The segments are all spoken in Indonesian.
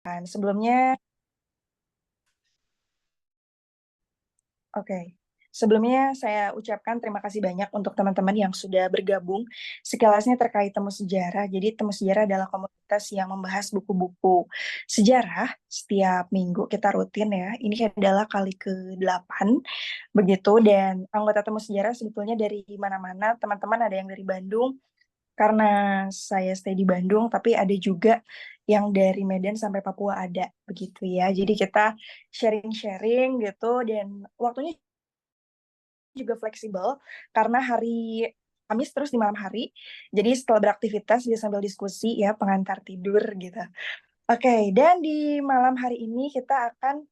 Sebelumnya, oke. Sebelumnya saya ucapkan terima kasih banyak untuk teman-teman yang sudah bergabung. Sekilasnya terkait Temu Sejarah. Jadi Temu Sejarah adalah komunitas yang membahas buku-buku sejarah setiap minggu kita rutin ya. Ini adalah kali ke-8 begitu, dan anggota Temu Sejarah sebetulnya dari mana-mana. Teman-teman ada yang dari Bandung, karena saya stay di Bandung, tapi ada juga yang dari Medan sampai Papua ada begitu ya. Jadi kita sharing-sharing gitu, dan waktunya juga fleksibel karena hari Kamis terus di malam hari. Jadi setelah beraktivitas dia sambil diskusi ya, pengantar tidur gitu. Oke, dan di malam hari ini kita akan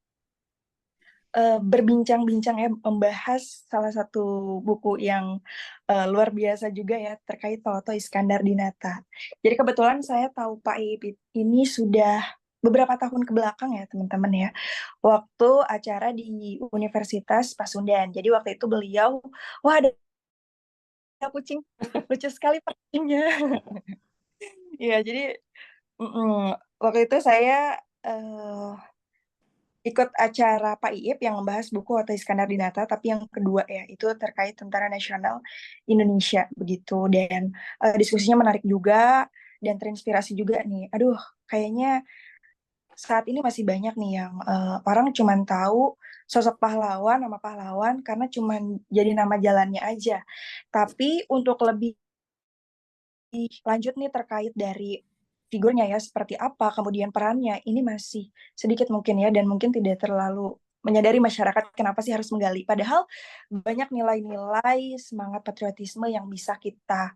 berbincang-bincang ya, membahas salah satu buku yang luar biasa juga ya, terkait Toto Iskandar Dinata. Jadi kebetulan saya tahu Pak Iip ini sudah beberapa tahun ke belakang ya teman-teman ya, waktu acara di Universitas Pasundan. Jadi waktu itu beliau, wah ada kucing, lucu sekali kucingnya. Iya, jadi waktu itu saya ikut acara Pak Iip yang membahas buku Oto Iskandar Dinata, tapi yang kedua ya, itu terkait Tentara Nasional Indonesia begitu. Dan diskusinya menarik juga dan terinspirasi juga nih. Aduh, kayaknya saat ini masih banyak nih yang orang cuman tahu sosok pahlawan, nama pahlawan karena cuman jadi nama jalannya aja. Tapi untuk lebih lanjut nih terkait dari figurnya ya seperti apa, kemudian perannya, ini masih sedikit mungkin ya, dan mungkin tidak terlalu menyadari masyarakat kenapa sih harus menggali. Padahal banyak nilai-nilai semangat patriotisme yang bisa kita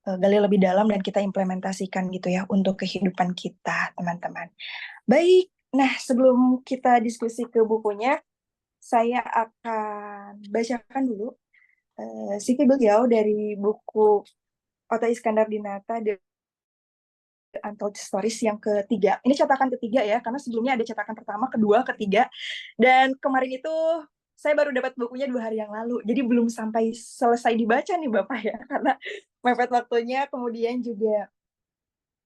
gali lebih dalam dan kita implementasikan gitu ya untuk kehidupan kita, teman-teman. Baik, nah sebelum kita diskusi ke bukunya, saya akan bacakan dulu CV beliau dari buku Oto Iskandar Dinata, Untold Stories yang ketiga. Ini cetakan ketiga ya, karena sebelumnya ada cetakan pertama, kedua, ketiga. Dan kemarin itu saya baru dapat bukunya 2 hari yang lalu, jadi belum sampai selesai dibaca nih Bapak ya, karena mepet waktunya, kemudian juga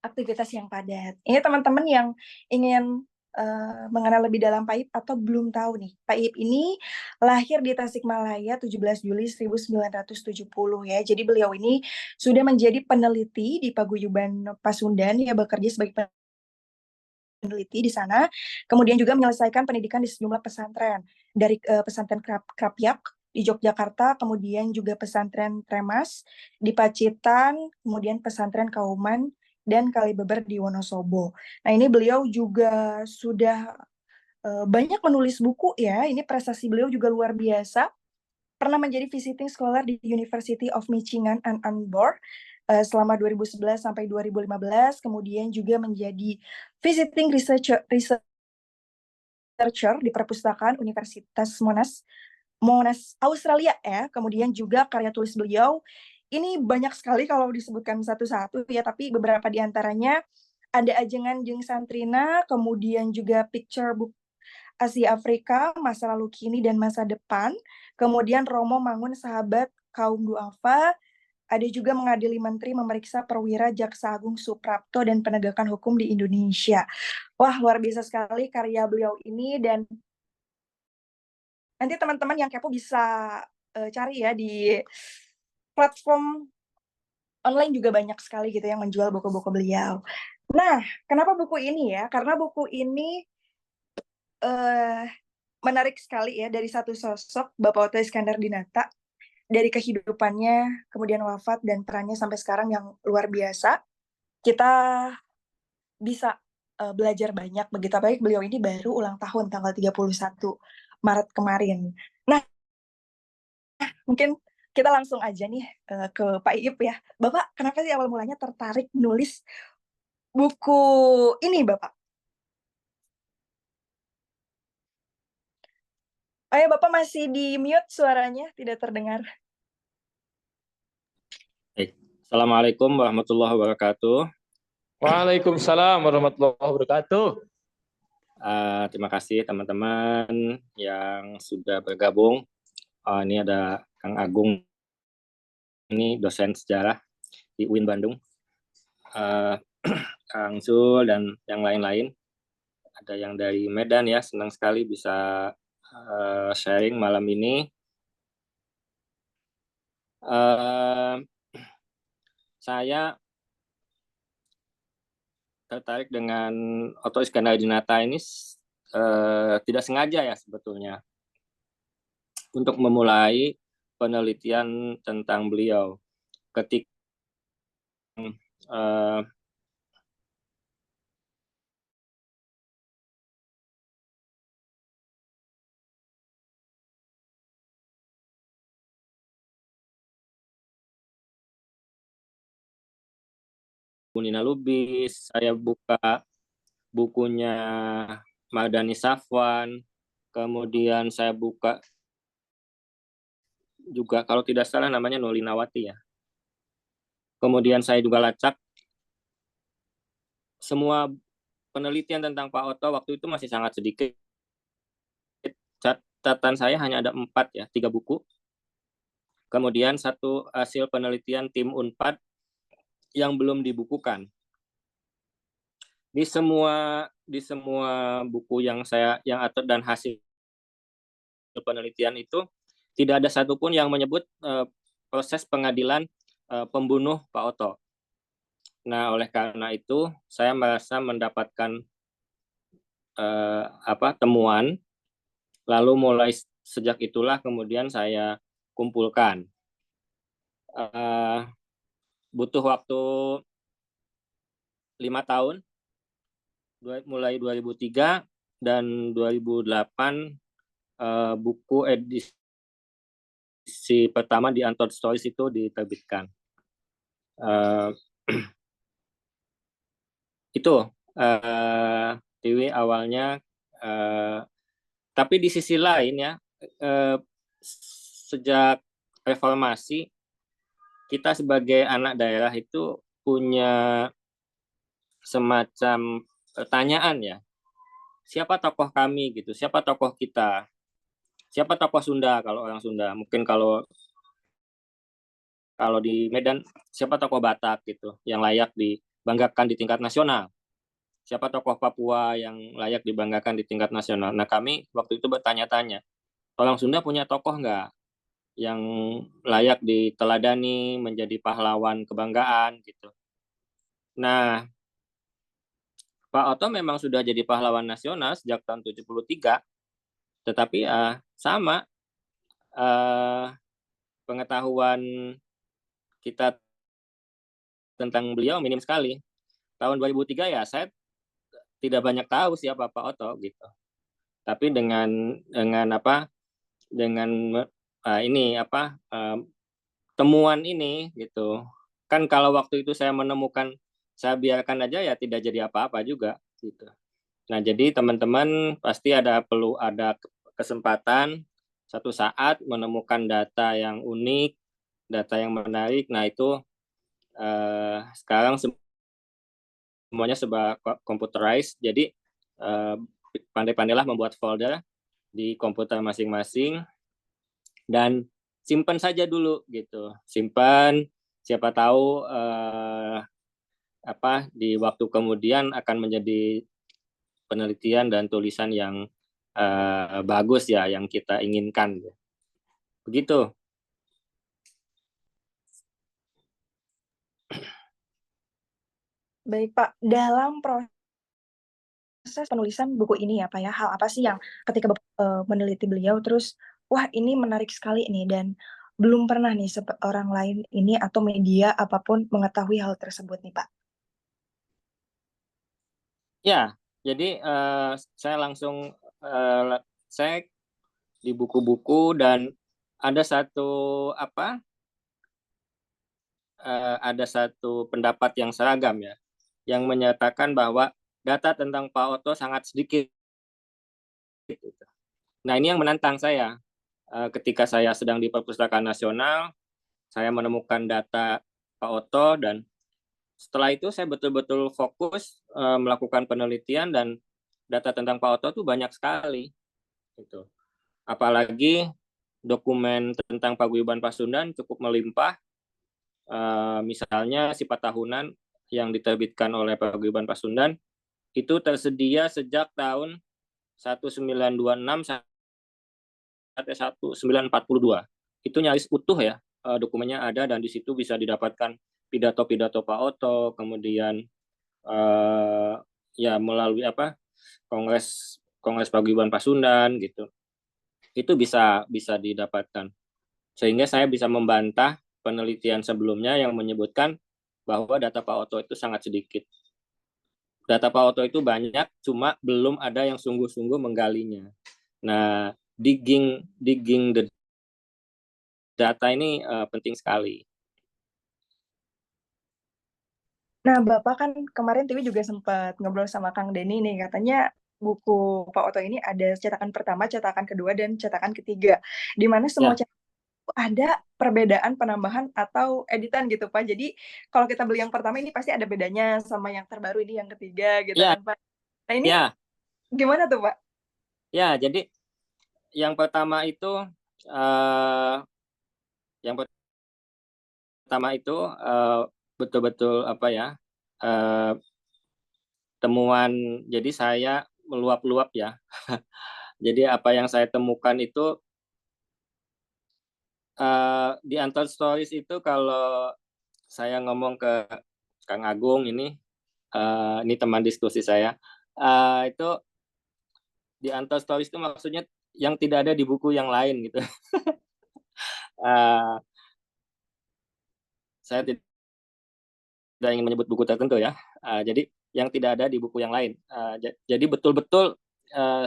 aktivitas yang padat. Ini teman-teman yang ingin mengenal lebih dalam Pak Iip atau belum tahu nih. Pak Iip ini lahir di Tasikmalaya 17 Juli 1970 ya. Jadi beliau ini sudah menjadi peneliti di Paguyuban Pasundan, ya bekerja sebagai peneliti di sana, kemudian juga menyelesaikan pendidikan di sejumlah pesantren, dari pesantren Krapyak di Yogyakarta, kemudian juga pesantren Tremas di Pacitan, kemudian pesantren Kauman dan Kalibeber di Wonosobo. Nah ini beliau juga sudah banyak menulis buku ya, ini prestasi beliau juga luar biasa. Pernah menjadi visiting scholar di University of Michigan Ann Arbor selama 2011 sampai 2015, kemudian juga menjadi visiting researcher di perpustakaan Universitas Monash Australia ya. Kemudian juga karya tulis beliau ini banyak sekali kalau disebutkan satu-satu ya, tapi beberapa di antaranya ada Ajengan Jeung Santrina, kemudian juga picture book Asia Afrika, masa lalu kini dan masa depan. Kemudian Romo Mangun Sahabat Kaum Duafa, ada juga Mengadili Menteri, Memeriksa Perwira Jaksa Agung Suprapto dan Penegakan Hukum di Indonesia. Wah, luar biasa sekali karya beliau ini, dan nanti teman-teman yang kepo bisa cari ya di platform online, juga banyak sekali gitu yang menjual buku-buku beliau. Nah, kenapa buku ini ya? Karena buku ini eh, menarik sekali ya, dari satu sosok Bapak Oto Iskandar Dinata, dari kehidupannya, kemudian wafat dan perannya sampai sekarang yang luar biasa. Kita bisa belajar banyak begitu, apalagi beliau ini baru ulang tahun tanggal 31 Maret kemarin. Nah, mungkin kita langsung aja nih ke Pak Iip ya. Bapak, kenapa sih awal mulanya tertarik menulis buku ini, Bapak? Oh ya, Bapak masih di mute, suaranya tidak terdengar. Baik. Assalamualaikum warahmatullahi wabarakatuh. Waalaikumsalam warahmatullahi wabarakatuh. Terima kasih teman-teman yang sudah bergabung. Ini ada Kang Agung, ini dosen sejarah di UIN Bandung, Kang Sul dan yang lain-lain. ada yang dari Medan ya, senang sekali bisa sharing malam ini. Saya tertarik dengan Otto Iskandar-Dinata ini tidak sengaja ya sebetulnya untuk memulai penelitian tentang beliau. Ketika Nina Lubis, saya buka bukunya Mardhani Safwan, kemudian saya buka juga kalau tidak salah namanya Nolinawati ya. Kemudian saya juga lacak semua penelitian tentang Pak Otto waktu itu masih sangat sedikit. Catatan saya hanya ada 4 ya, 3 buku. Kemudian 1 hasil penelitian tim Unpad yang belum dibukukan. Di semua buku yang atur dan hasil penelitian itu tidak ada satupun yang menyebut proses pengadilan pembunuh Pak Otto. Nah, oleh karena itu saya merasa mendapatkan temuan, lalu mulai sejak itulah kemudian saya kumpulkan. Butuh waktu 5 tahun, mulai 2003 dan 2008 buku edisi pertama di Untold Stories itu diterbitkan. Itu Tiwi awalnya, tapi di sisi lain ya, sejak reformasi kita sebagai anak daerah itu punya semacam pertanyaan ya, siapa tokoh kami gitu, siapa tokoh kita, siapa tokoh Sunda kalau orang Sunda, mungkin kalau di Medan siapa tokoh Batak gitu yang layak dibanggakan di tingkat nasional, siapa tokoh Papua yang layak dibanggakan di tingkat nasional. Nah, kami waktu itu bertanya-tanya, orang Sunda punya tokoh nggak yang layak diteladani menjadi pahlawan kebanggaan gitu. Nah, Pak Otto memang sudah jadi pahlawan nasional sejak tahun 73, tetapi sama pengetahuan kita tentang beliau minim sekali. Tahun 2003 ya saya tidak banyak tahu siapa Pak Otto gitu. Tapi dengan temuan ini gitu. Kan kalau waktu itu saya menemukan, saya biarkan aja ya tidak jadi apa-apa juga gitu. Nah, jadi teman-teman pasti perlu ada kesempatan satu saat menemukan data yang unik, data yang menarik. Nah, itu sekarang semuanya serba computerized. Jadi pandai-pandailah membuat folder di komputer masing-masing dan simpan saja dulu gitu. Simpan, siapa tahu di waktu kemudian akan menjadi penelitian dan tulisan yang bagus ya, yang kita inginkan. Begitu. Baik Pak, dalam proses penulisan buku ini ya Pak ya, hal apa sih yang ketika meneliti beliau terus, wah ini menarik sekali nih dan belum pernah nih orang lain ini atau media apapun mengetahui hal tersebut nih Pak? Ya, jadi saya langsung cek di buku-buku dan ada satu pendapat yang seragam ya, yang menyatakan bahwa data tentang Pak Otto sangat sedikit. Nah, ini yang menantang saya. Ketika saya sedang di Perpustakaan Nasional, saya menemukan data Pak Otto dan setelah itu saya betul-betul fokus melakukan penelitian dan data tentang Pak Otto itu banyak sekali. Gitu. Apalagi dokumen tentang paguyuban Pasundan cukup melimpah. Misalnya sifat tahunan yang diterbitkan oleh paguyuban Pasundan itu tersedia sejak tahun 1926 sampai 1942. Itu nyaris utuh ya, dokumennya ada, dan di situ bisa didapatkan pidato-pidato Pak Oto, kemudian ya melalui Kongres Paguyuban Pasundan gitu. Itu bisa didapatkan. Sehingga saya bisa membantah penelitian sebelumnya yang menyebutkan bahwa data Pak Oto itu sangat sedikit. Data Pak Oto itu banyak, cuma belum ada yang sungguh-sungguh menggalinya. Nah, digging the data ini penting sekali. Nah, Bapak kan kemarin TV juga sempat ngobrol sama Kang Denny nih, katanya buku Pak Oto ini ada cetakan pertama, cetakan kedua, dan cetakan ketiga, di mana semua Ya, ada perbedaan penambahan atau editan gitu Pak. Jadi kalau kita beli yang pertama ini pasti ada bedanya sama yang terbaru ini yang ketiga gitu ya, kan Pak. Nah ini ya, gimana tuh Pak? ya. Jadi yang pertama itu, uh, yang pertama itu betul-betul uh, temuan. Jadi saya meluap-luap ya. Jadi apa yang saya temukan itu di Untold Stories itu, kalau saya ngomong ke Kang Agung ini teman diskusi saya, itu di Untold Stories itu maksudnya yang tidak ada di buku yang lain gitu. uh, saya tidak ingin menyebut buku tertentu ya. Jadi yang tidak ada di buku yang lain. Jadi betul-betul uh,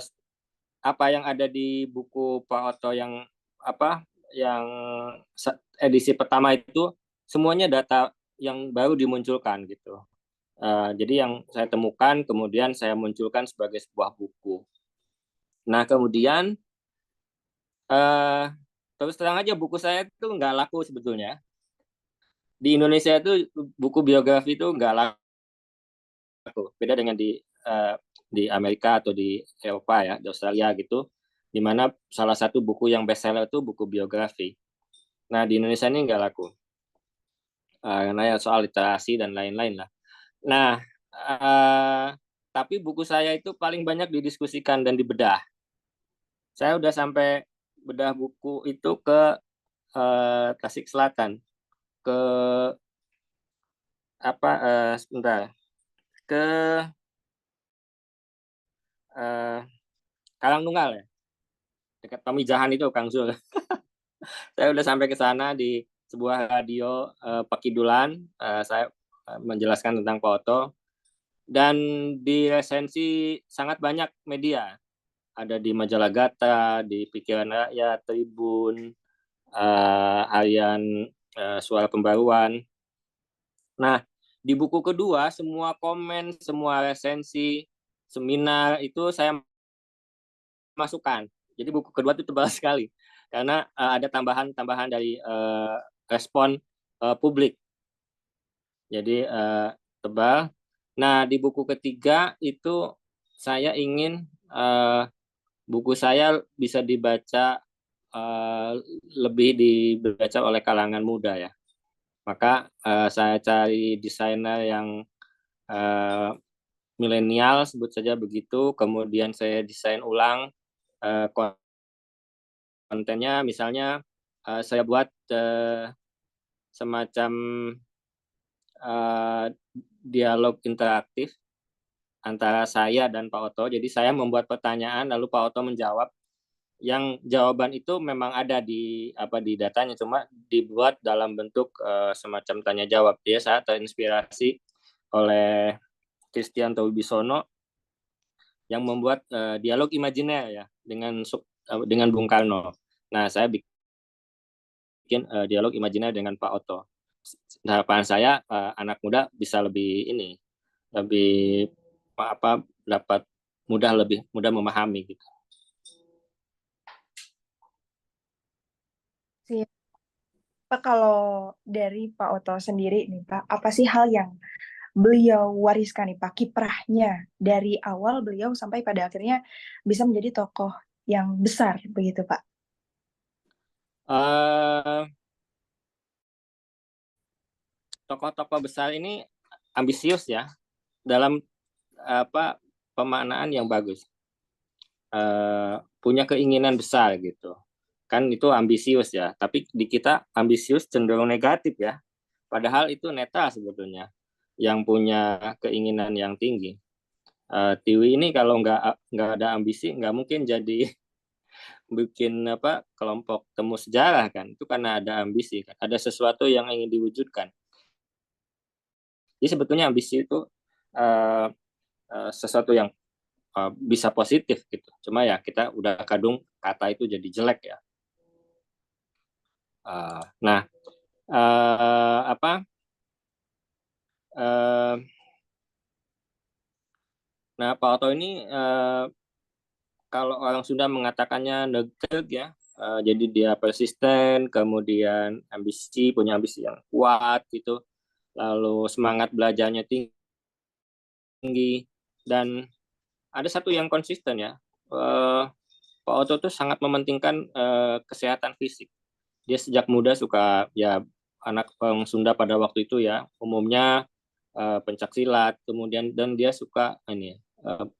apa yang ada di buku Pak Oto yang edisi pertama itu semuanya data yang baru dimunculkan gitu. Jadi yang saya temukan kemudian saya munculkan sebagai sebuah buku. Nah kemudian uh, terus terang aja buku saya itu nggak laku sebetulnya. Di Indonesia itu buku biografi itu nggak laku. Beda dengan di Amerika atau di Eropa ya, di Australia gitu, di mana salah satu buku yang bestseller itu buku biografi. Nah di Indonesia ini nggak laku, karena ya soal literasi dan lain-lain lah. Nah tapi buku saya itu paling banyak didiskusikan dan dibedah. Saya udah sampai bedah buku itu ke Tasik Selatan, ke sebentar, ke uh, Kalangnunggal ya, dekat Pamijahan itu Kang Zul. Saya udah sampai ke sana di sebuah radio Pakidulan. Saya menjelaskan tentang foto, dan di resensi sangat banyak media. Ada di Majalah Gata, di Pikiran Rakyat, Tribun, Harian Suara Pembaruan. Nah, di buku kedua semua komen, semua resensi, seminar itu saya masukkan. Jadi buku kedua itu tebal sekali karena ada tambahan-tambahan dari respon publik. Jadi tebal. Nah, di buku ketiga itu saya ingin buku saya bisa dibaca, lebih dibaca oleh kalangan muda ya. Maka saya cari desainer yang milenial, sebut saja begitu. Kemudian saya desain ulang kontennya, misalnya saya buat semacam dialog interaktif antara saya dan Pak Oto. Jadi saya membuat pertanyaan lalu Pak Oto menjawab, yang jawaban itu memang ada di datanya, cuma dibuat dalam bentuk semacam tanya jawab. Saya terinspirasi oleh Christianto Wibisono yang membuat dialog imajiner ya dengan Bung Karno. Nah, saya bikin dialog imajiner dengan Pak Oto. Harapan saya anak muda bisa lebih dapat lebih mudah memahami gitu. Pak, kalau dari Pak Oto sendiri nih Pak, apa sih hal yang beliau wariskan nih Pak, kiprahnya dari awal beliau sampai pada akhirnya bisa menjadi tokoh yang besar begitu Pak? Tokoh-tokoh besar ini ambisius ya dalam pemaknaan yang bagus, punya keinginan besar gitu. Kan itu ambisius ya, tapi di kita ambisius cenderung negatif ya. Padahal itu netral sebetulnya yang punya keinginan yang tinggi. Tiwi ini kalau nggak ada ambisi nggak mungkin jadi bikin kelompok temu sejarah kan, itu karena ada ambisi kan, ada sesuatu yang ingin diwujudkan. Jadi sebetulnya ambisi itu sesuatu yang bisa positif gitu, cuma ya kita udah kadung kata itu jadi jelek ya. Nah nah Pak Oto ini kalau orang Sunda mengatakannya negeg ya, jadi dia persisten, kemudian punya ambisi yang kuat gitu, lalu semangat belajarnya tinggi, dan ada satu yang konsisten ya, Pak Oto tuh sangat mementingkan kesehatan fisik. Dia sejak muda suka ya, anak orang Sunda pada waktu itu ya umumnya pencak silat, kemudian dan dia suka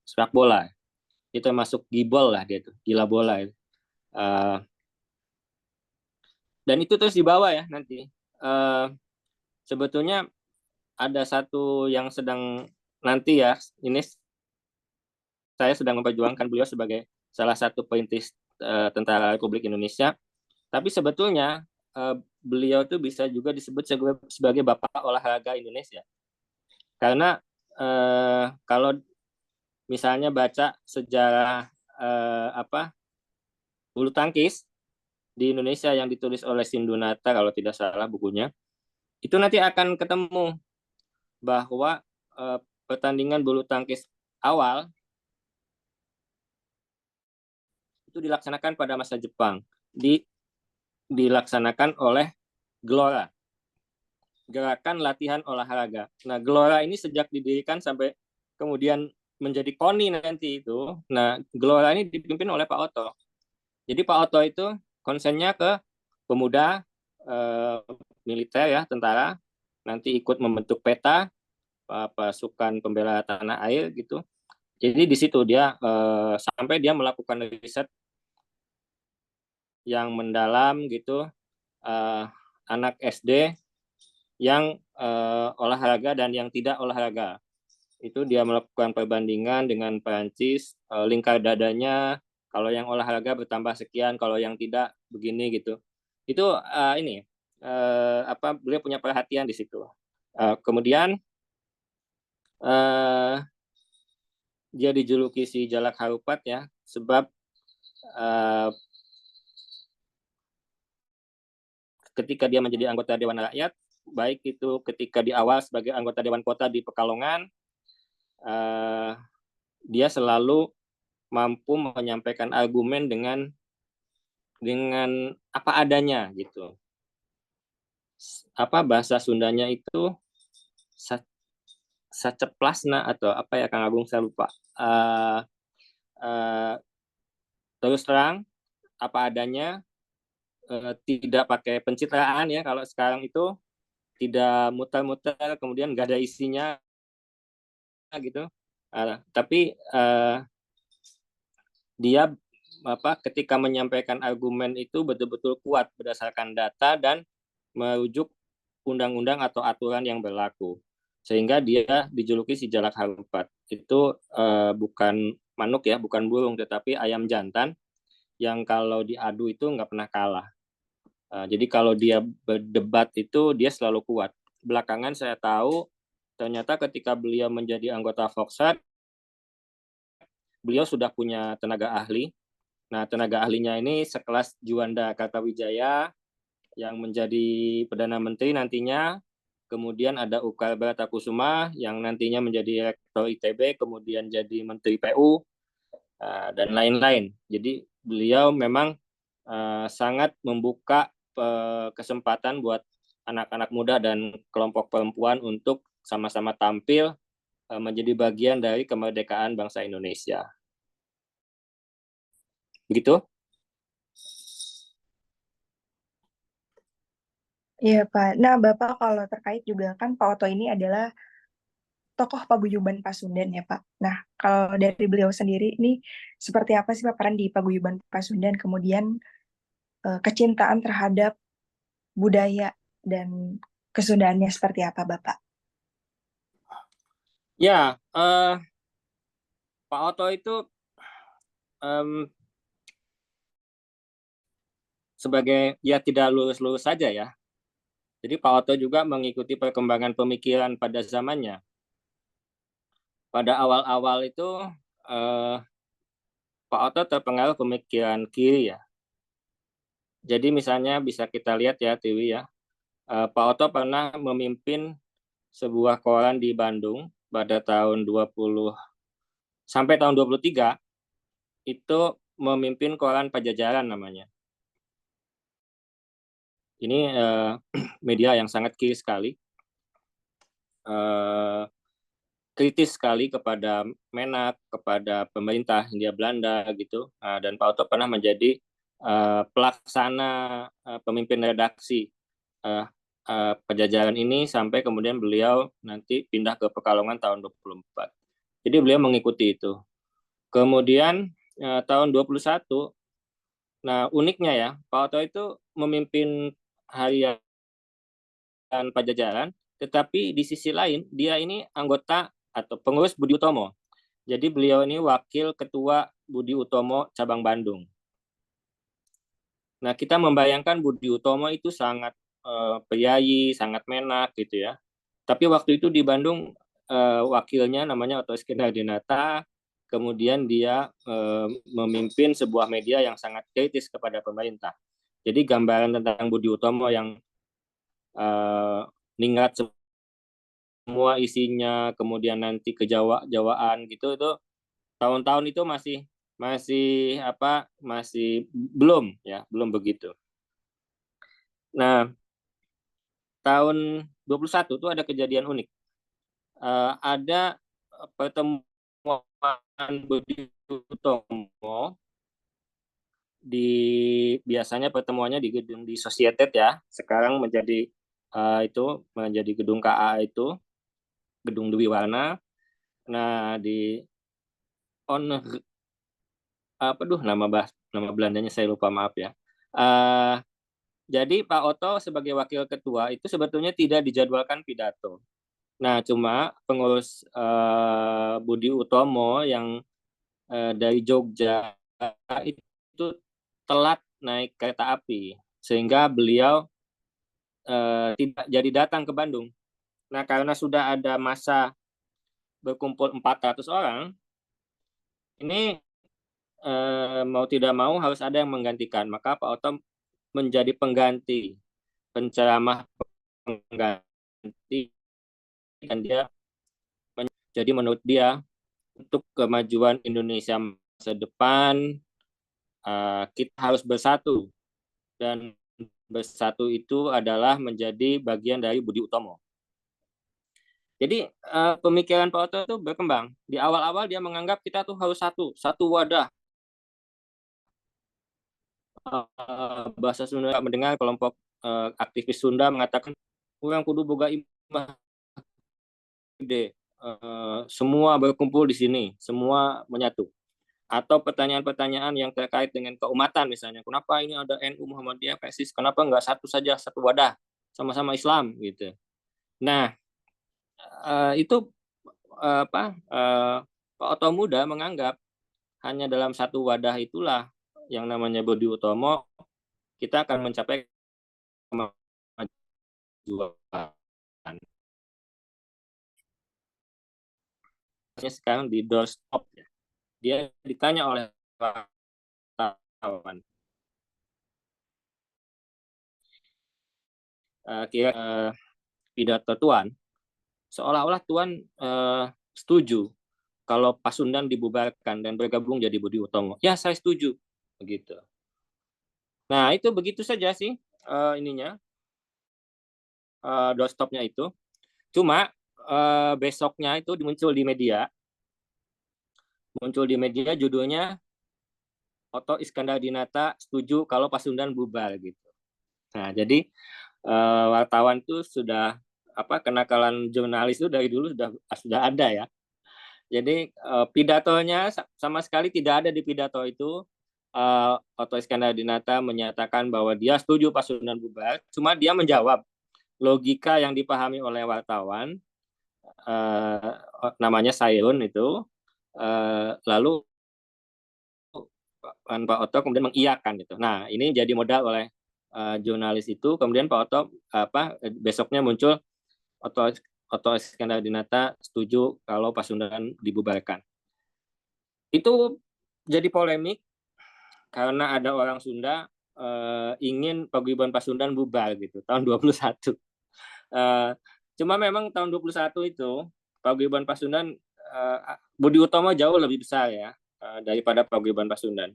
sepak bola. Itu masuk gibol lah, dia tuh gila bola. Dan itu terus dibawa ya nanti. Sebetulnya ada satu yang sedang nanti ya, ini saya sedang memperjuangkan beliau sebagai salah satu perintis Tentara Republik Indonesia. Tapi sebetulnya beliau tuh bisa juga disebut sebagai bapak olahraga Indonesia. Karena kalau misalnya baca sejarah bulu tangkis di Indonesia yang ditulis oleh Sindunata kalau tidak salah bukunya, itu nanti akan ketemu bahwa pertandingan bulu tangkis awal itu dilaksanakan pada masa Jepang, dilaksanakan oleh Gelora, Gerakan Latihan Olahraga. Nah, Gelora ini sejak didirikan sampai kemudian menjadi KONI nanti itu, nah Gelora ini dipimpin oleh Pak Oto. Jadi Pak Oto itu konsennya ke pemuda, militer ya, tentara, nanti ikut membentuk peta pasukan pembela tanah air gitu. Jadi di situ dia sampai dia melakukan riset yang mendalam gitu, anak SD yang olahraga dan yang tidak olahraga. Itu dia melakukan perbandingan dengan Perancis, lingkar dadanya kalau yang olahraga bertambah sekian, kalau yang tidak begini gitu. Itu beliau punya perhatian di situ. Kemudian dia dijuluki si Jalak Harupat ya, sebab ketika dia menjadi anggota Dewan Rakyat, baik itu ketika di awal sebagai anggota Dewan Kota di Pekalongan, dia selalu mampu menyampaikan argumen dengan apa adanya gitu. Bahasa Sundanya itu saceplasna atau apa ya Kang Agung, saya lupa. Terus terang apa adanya, tidak pakai pencitraan ya, kalau sekarang itu tidak muter-muter kemudian nggak ada isinya gitu. Tapi dia ketika menyampaikan argumen itu betul-betul kuat berdasarkan data dan merujuk undang-undang atau aturan yang berlaku, sehingga dia dijuluki si Jalak Harupat. Itu bukan manuk ya, bukan burung, tetapi ayam jantan yang kalau diadu itu nggak pernah kalah. Jadi kalau dia berdebat itu dia selalu kuat. Belakangan saya tahu ternyata ketika beliau menjadi anggota Volkswagen, beliau sudah punya tenaga ahli. Nah, tenaga ahlinya ini sekelas Juanda Kartawijaya yang menjadi Perdana Menteri nantinya. Kemudian ada Ukar Baratakusuma yang nantinya menjadi Rektor ITB, kemudian jadi Menteri PU, dan lain-lain. Jadi beliau memang sangat membuka kesempatan buat anak-anak muda dan kelompok perempuan untuk sama-sama tampil menjadi bagian dari kemerdekaan bangsa Indonesia. Begitu? Iya, Pak. Nah, Bapak kalau terkait juga kan Pak Oto ini adalah tokoh paguyuban Pasundan ya Pak. Nah, kalau dari beliau sendiri ini seperti apa sih Pak peran di paguyuban Pasundan, kemudian kecintaan terhadap budaya dan kesundaannya seperti apa Bapak? Ya, Pak Oto itu em, sebagai ya tidak lulus-lulus saja ya. Jadi Pak Oto juga mengikuti perkembangan pemikiran pada zamannya. Pada awal-awal itu eh, Pak Oto terpengaruh pemikiran kiri ya. Jadi misalnya bisa kita lihat ya Tiwi ya, Pak Oto pernah memimpin sebuah koran di Bandung pada tahun 20 sampai tahun 23 itu memimpin koran Pajajaran namanya. Ini media yang sangat kiri sekali, kritis sekali kepada Menak, kepada pemerintah Hindia Belanda gitu. Dan Pak Oto pernah menjadi pelaksana pemimpin redaksi Pajajaran ini sampai kemudian beliau nanti pindah ke Pekalongan tahun 24. Jadi beliau mengikuti itu. Kemudian tahun 21, nah uniknya ya, Pak Oto itu memimpin harian Pajajaran, tetapi di sisi lain dia ini anggota atau pengurus Budi Utomo. Jadi beliau ini wakil ketua Budi Utomo cabang Bandung. Nah kita membayangkan Budi Utomo itu sangat priayi, sangat menak gitu ya. Tapi waktu itu di Bandung wakilnya namanya Oto Dinata, kemudian dia memimpin sebuah media yang sangat kritis kepada pemerintah. Jadi gambaran tentang Budi Utomo yang ningrat semua isinya, kemudian nanti kejawaan gitu itu tahun-tahun itu masih masih belum ya, belum begitu. Nah, tahun 21 itu ada kejadian unik. Ada pertemuan Budi Utomo biasanya pertemuannya di gedung di Societet ya, sekarang menjadi itu menjadi gedung KA itu, gedung Dwi Warna. Nah, di nama Belandanya saya lupa, maaf ya. Jadi Pak Oto sebagai wakil ketua itu sebetulnya tidak dijadwalkan pidato. Nah, cuma pengurus Budi Utomo yang dari Jogja itu telat naik kereta api sehingga beliau tidak jadi datang ke Bandung. Nah, karena sudah ada masa berkumpul 400 orang, ini mau tidak mau harus ada yang menggantikan. Maka Pak Oto menjadi pengganti, penceramah pengganti, dan dia jadi menurut dia untuk kemajuan Indonesia masa depan kita harus bersatu, dan bersatu itu adalah menjadi bagian dari Budi Utomo. Jadi pemikiran Pak Oto itu berkembang. Di awal-awal dia menganggap kita tuh harus satu wadah. Bahasa Sunda mendengar kelompok aktivis Sunda mengatakan orang kudu boga imah gede. Semua berkumpul di sini, semua menyatu. Atau pertanyaan-pertanyaan yang terkait dengan keumatan misalnya, kenapa ini ada NU Muhammadiyah PSIS, kenapa nggak satu saja, satu wadah, sama-sama Islam gitu. Nah, itu Pak Oto Muda menganggap hanya dalam satu wadah itulah yang namanya Budi Utomo kita akan mencapai kemajuan. Sekarang di doorstop ya. Dia ditanya oleh wartawan, kira pidato Tuan, seolah-olah Tuan setuju kalau Pasundan dibubarkan dan bergabung jadi Budi Utomo. Ya, saya setuju. Begitu. Nah, itu begitu saja sih ininya, doorstopnya itu. Cuma besoknya itu muncul di media judulnya Oto Dinata setuju kalau Pasundan bubar gitu. Nah, jadi wartawan itu sudah kenakalan jurnalis itu dari dulu sudah ada ya. Jadi pidatonya sama sekali tidak ada di pidato itu. Otto Iskandar-Dinata menyatakan bahwa dia setuju Pasundan bubar, cuma dia menjawab logika yang dipahami oleh wartawan, namanya Sayun itu, lalu Pak Otto kemudian mengiyakan gitu. Nah, ini jadi modal oleh jurnalis itu. Kemudian Pak Otto besoknya muncul Otto Iskandar-Dinata setuju kalau Pasundan dibubarkan. Itu jadi polemik karena ada orang Sunda ingin paguyuban Pasundan bubar gitu tahun 21. Cuma memang tahun 21 itu paguyuban Pasundan Budi Utomo jauh lebih besar ya daripada paguyuban Pasundan.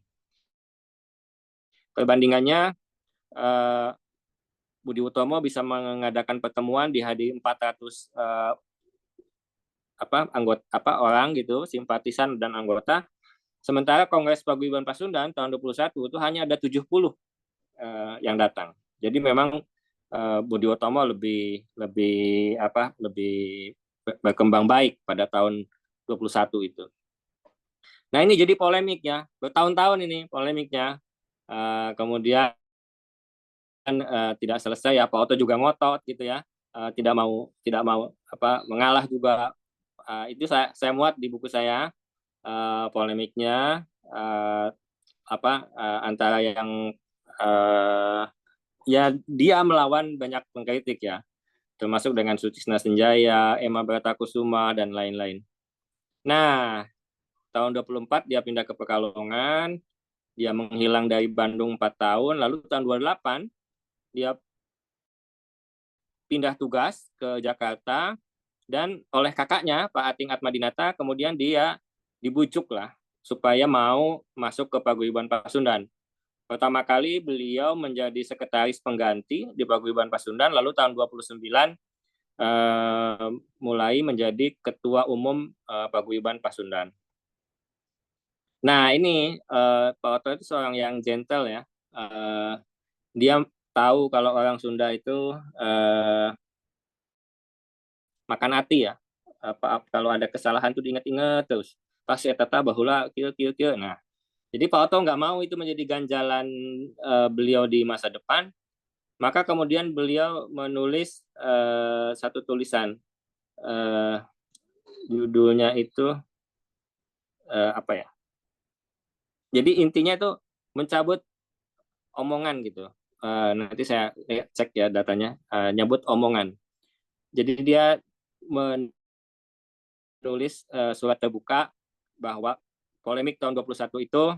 Perbandingannya Budi Utomo bisa mengadakan pertemuan dihadiri 400 orang gitu, simpatisan dan anggota. Sementara Kongres Paguyuban Pasundan tahun 21 itu hanya ada 70 yang datang. Jadi memang Budi Utomo lebih berkembang baik pada tahun 21 itu. Nah, ini jadi polemik ya, bertahun-tahun ini polemiknya. Kemudian tidak selesai ya, Pak Otto juga ngotot gitu ya, tidak mau mengalah juga. Itu saya muat di buku saya, polemiknya antara yang ya dia melawan banyak pengkritik ya, termasuk dengan Sutisna Senjaya, Emma Bratakusuma dan lain-lain. Nah, tahun 24 dia pindah ke Pekalongan, dia menghilang dari Bandung 4 tahun, lalu tahun 28 dia pindah tugas ke Jakarta, dan oleh kakaknya Pak Ating Atmadinata kemudian dia dibujuk lah supaya mau masuk ke Paguyuban Pasundan. Pertama kali beliau menjadi sekretaris pengganti di Paguyuban Pasundan, lalu tahun 29 mulai menjadi ketua umum Paguyuban Pasundan. Nah, ini Pak Otto itu seorang yang gentle ya. Dia tahu kalau orang Sunda itu makan hati ya. Kalau ada kesalahan tuh diingat-ingat terus. Pas saya tata bahula kieu. Nah, jadi Pak Otto nggak mau itu menjadi ganjalan beliau di masa depan. Maka kemudian beliau menulis satu tulisan, judulnya itu apa ya? Jadi intinya itu mencabut omongan gitu. Nanti saya cek ya datanya, nyabut omongan. Jadi dia menulis surat terbuka bahwa polemik tahun 21 itu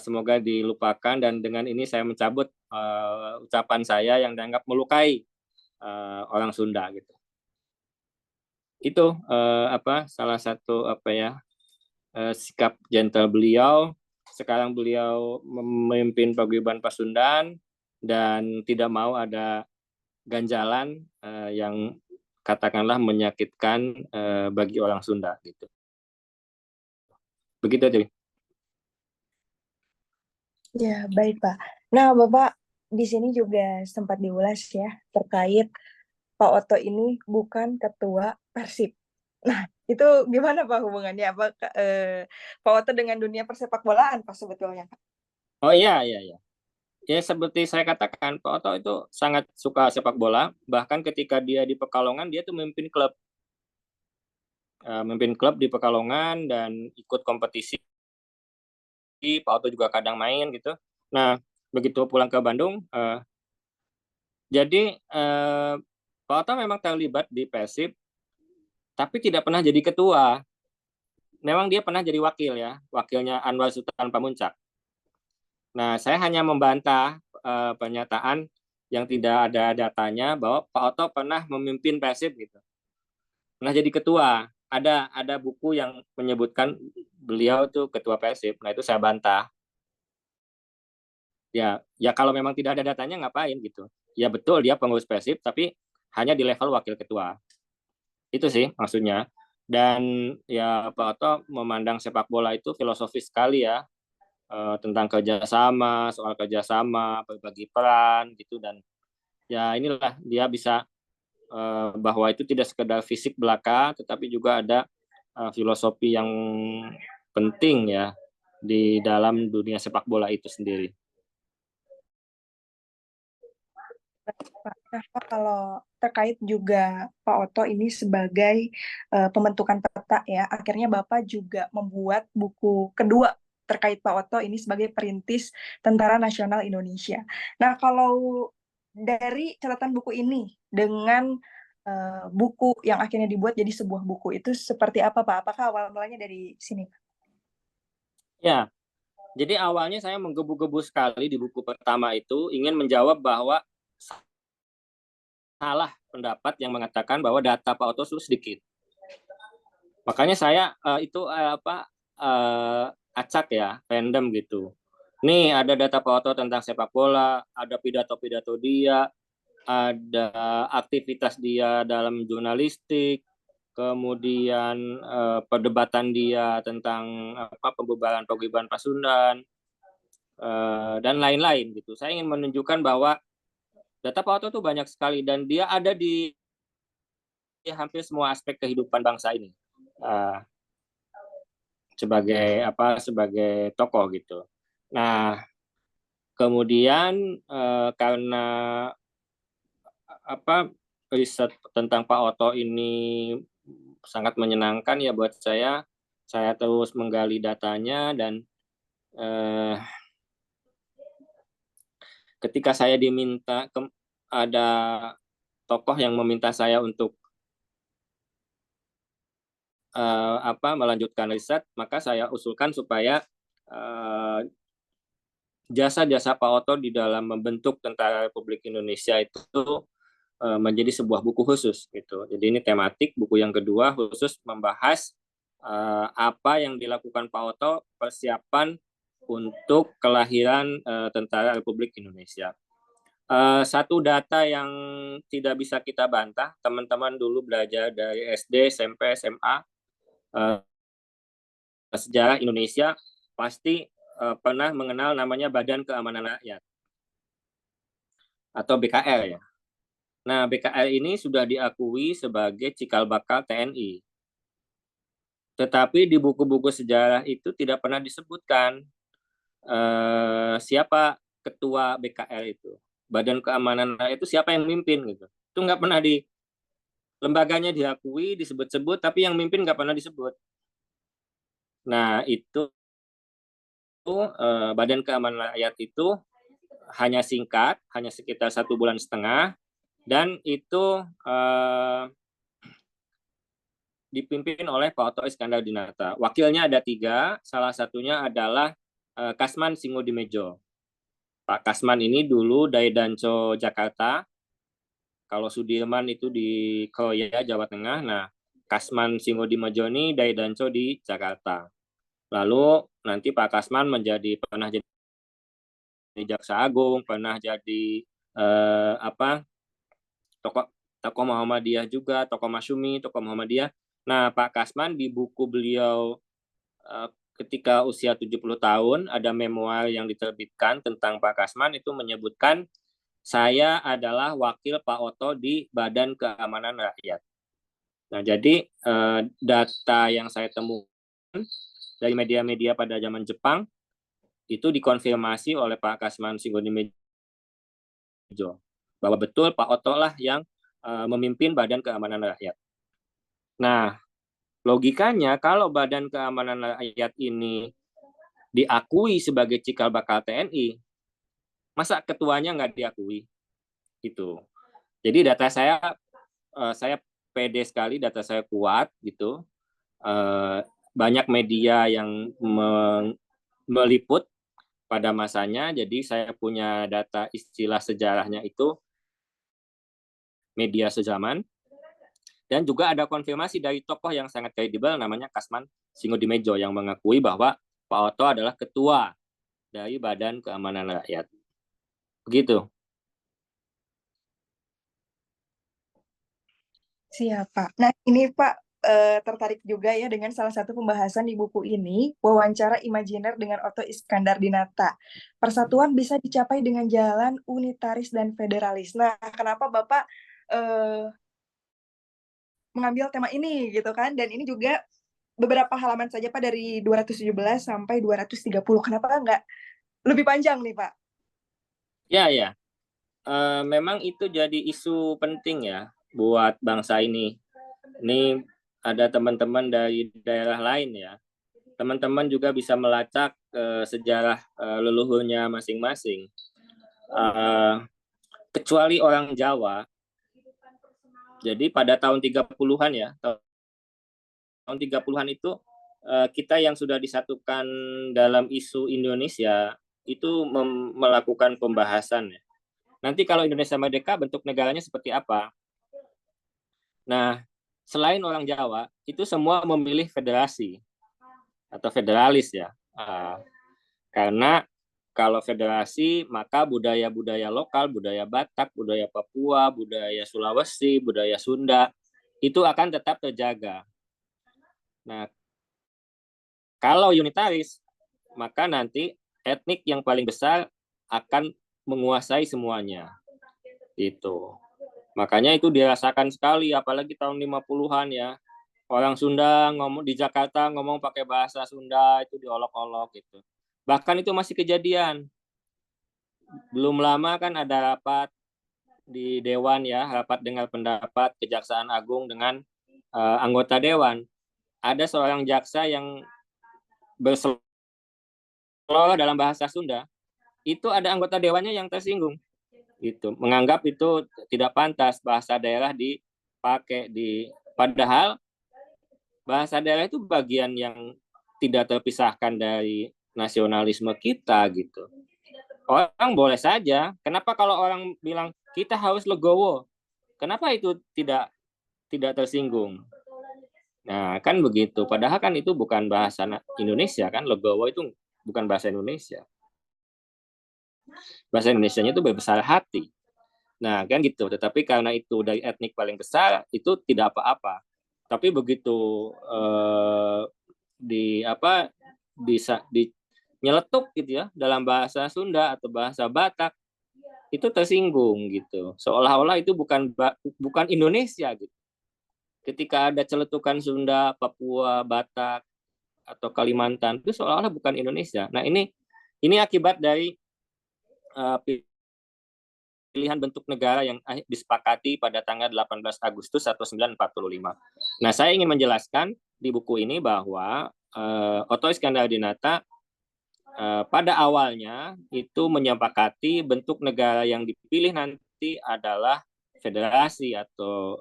semoga dilupakan, dan dengan ini saya mencabut ucapan saya yang dianggap melukai orang Sunda gitu. Itu salah satu sikap gentle beliau. Sekarang beliau memimpin Paguyuban Pasundan dan tidak mau ada ganjalan yang katakanlah menyakitkan bagi orang Sunda gitu. Begitu jadi. Ya, baik Pak. Nah, Bapak di sini juga sempat diulas ya terkait Pak Otto ini bukan ketua Persib. Nah, itu gimana Pak hubungannya? Apa Pak Otto dengan dunia persepak bolaan Pak sebetulnya Pak? Oh iya. Ya seperti saya katakan, Pak Otto itu sangat suka sepak bola. Bahkan ketika dia di Pekalongan, dia tuh memimpin klub di Pekalongan dan ikut kompetisi. Pak Otto juga kadang main gitu. Nah, begitu pulang ke Bandung, jadi Pak Otto memang terlibat di Persib, tapi tidak pernah jadi ketua. Memang dia pernah jadi wakil ya, wakilnya Anwar Sultan Pamuncak. Nah, saya hanya membantah pernyataan yang tidak ada datanya bahwa Pak Otto pernah memimpin Persib gitu. Pernah jadi ketua. Ada buku yang menyebutkan beliau tuh ketua Persib. Nah, itu saya bantah. Ya kalau memang tidak ada datanya ngapain gitu. Ya betul dia pengurus Persib tapi hanya di level wakil ketua. Itu sih maksudnya. Dan ya Pak Otto memandang sepak bola itu filosofis sekali ya, tentang kerjasama, soal kerjasama, berbagi peran gitu, dan ya inilah dia bisa bahwa itu tidak sekedar fisik belaka, tetapi juga ada filosofi yang penting ya di dalam dunia sepak bola itu sendiri. Pak. Nah, Pak, kalau terkait juga Pak Oto ini sebagai pembentukan peta ya, akhirnya Bapak juga membuat buku kedua terkait Pak Oto ini sebagai perintis Tentara Nasional Indonesia. Nah, kalau dari catatan buku ini dengan buku yang akhirnya dibuat jadi sebuah buku itu seperti apa, Pak? Apakah awal mulanya dari sini? Ya, jadi awalnya saya menggebu-gebu sekali di buku pertama itu ingin menjawab bahwa salah pendapat yang mengatakan bahwa data Pak Oto itu sedikit. Makanya saya acak ya, random gitu. Nih ada data Pak Oto tentang sepak bola, ada pidato-pidato dia, ada aktivitas dia dalam jurnalistik, kemudian perdebatan dia tentang pembubaran paguyuban Pasundan, dan lain-lain gitu. Saya ingin menunjukkan bahwa data Pak Oto itu banyak sekali dan dia ada di hampir semua aspek kehidupan bangsa ini sebagai tokoh gitu. Nah, kemudian karena riset tentang Pak Oto ini sangat menyenangkan ya buat saya terus menggali datanya dan ketika saya diminta ada tokoh yang meminta saya untuk melanjutkan riset, maka saya usulkan supaya jasa-jasa Pak Oto di dalam membentuk Tentara Republik Indonesia itu menjadi sebuah buku khusus gitu. Jadi ini tematik, buku yang kedua khusus membahas apa yang dilakukan Pak Oto persiapan untuk kelahiran Tentara Republik Indonesia. Satu data yang tidak bisa kita bantah, teman-teman dulu belajar dari SD, SMP, SMA, sejarah Indonesia pasti pernah mengenal namanya Badan Keamanan Rakyat atau BKR ya. Nah, BKR ini sudah diakui sebagai cikal bakal TNI. Tetapi di buku-buku sejarah itu tidak pernah disebutkan siapa ketua BKR itu. Badan Keamanan Rakyat itu siapa yang mimpin gitu. Itu nggak pernah lembaganya diakui, disebut-sebut, tapi yang mimpin nggak pernah disebut. Nah, itu Badan Keamanan Rakyat itu hanya singkat, hanya sekitar 1,5 bulan, dan itu dipimpin oleh Pak Oto Iskandar-Dinata. Wakilnya ada 3, salah satunya adalah Kasman Singodimedjo. Pak Kasman ini dulu Daidanco Jakarta, kalau Sudirman itu di Kroya, Jawa Tengah. Nah, Kasman Singodimedjo ini Daidanco di Jakarta. Lalu nanti Pak Kasman pernah jadi Jaksa Agung, pernah jadi tokoh Muhammadiyah juga, tokoh Masyumi, tokoh Muhammadiyah. Nah, Pak Kasman di buku beliau ketika usia 70 tahun, ada memoir yang diterbitkan tentang Pak Kasman, itu menyebutkan saya adalah wakil Pak Oto di Badan Keamanan Rakyat. Nah, jadi data yang saya temukan dari media-media pada zaman Jepang, itu dikonfirmasi oleh Pak Kasman Singodimedjo, bahwa betul Pak Oto lah yang memimpin Badan Keamanan Rakyat. Nah, logikanya kalau Badan Keamanan Rakyat ini diakui sebagai cikal bakal TNI, masa ketuanya nggak diakui? Gitu. Jadi data saya pede sekali, data saya kuat gitu. Banyak media yang meliput pada masanya, jadi saya punya data istilah sejarahnya itu media sezaman. Dan juga ada konfirmasi dari tokoh yang sangat kredibel namanya Kasman Singodimedjo yang mengakui bahwa Pak Oto adalah ketua dari Badan Keamanan Rakyat. Begitu. Siap, Pak. Nah, ini Pak tertarik juga ya dengan salah satu pembahasan di buku ini, wawancara imajiner dengan Oto Iskandar-Dinata. Persatuan bisa dicapai dengan jalan unitaris dan federalis. Nah, kenapa Bapak mengambil tema ini gitu kan. Dan ini juga beberapa halaman saja Pak, dari 217 sampai 230. Kenapa nggak lebih panjang nih Pak? Ya, ya. Memang itu jadi isu penting ya buat bangsa ini. Ini ada teman-teman dari daerah lain ya. Teman-teman juga bisa melacak sejarah leluhurnya masing-masing. Kecuali orang Jawa. Jadi pada tahun 30-an ya, tahun 30-an itu kita yang sudah disatukan dalam isu Indonesia itu melakukan pembahasan ya. Nanti kalau Indonesia merdeka bentuk negaranya seperti apa? Nah, selain orang Jawa, itu semua memilih federasi atau federalis ya. Karena kalau federasi, maka budaya-budaya lokal, budaya Batak, budaya Papua, budaya Sulawesi, budaya Sunda, itu akan tetap terjaga. Nah, kalau unitaris, maka nanti etnik yang paling besar akan menguasai semuanya. Itu. Makanya itu dirasakan sekali, apalagi tahun 50-an ya. Orang Sunda ngomong di Jakarta ngomong pakai bahasa Sunda, itu diolok-olok gitu. Bahkan itu masih kejadian. Belum lama kan ada rapat di Dewan ya, rapat dengar pendapat Kejaksaan Agung dengan anggota Dewan. Ada seorang jaksa yang berseloroh dalam bahasa Sunda, itu ada anggota Dewannya yang tersinggung. Gitu, menganggap itu tidak pantas bahasa daerah dipakai padahal bahasa daerah itu bagian yang tidak terpisahkan dari nasionalisme kita gitu. Orang boleh saja. Kenapa kalau orang bilang kita harus legowo? Kenapa itu tidak tersinggung? Nah, kan begitu. Padahal kan itu bukan bahasa Indonesia kan, legowo itu bukan bahasa Indonesia. Bahasa Indonesianya itu berbesar hati. Nah, kan gitu. Tetapi karena itu dari etnik paling besar, itu tidak apa-apa. Tapi begitu nyeletuk gitu ya dalam bahasa Sunda atau bahasa Batak, itu tersinggung gitu. Seolah-olah itu bukan Indonesia gitu. Ketika ada celetukan Sunda, Papua, Batak atau Kalimantan, itu seolah-olah bukan Indonesia. Nah, ini akibat dari pilihan bentuk negara yang disepakati pada tanggal 18 Agustus 1945. Nah, saya ingin menjelaskan di buku ini bahwa Oto Iskandar-Dinata pada awalnya itu menyepakati bentuk negara yang dipilih nanti adalah federasi atau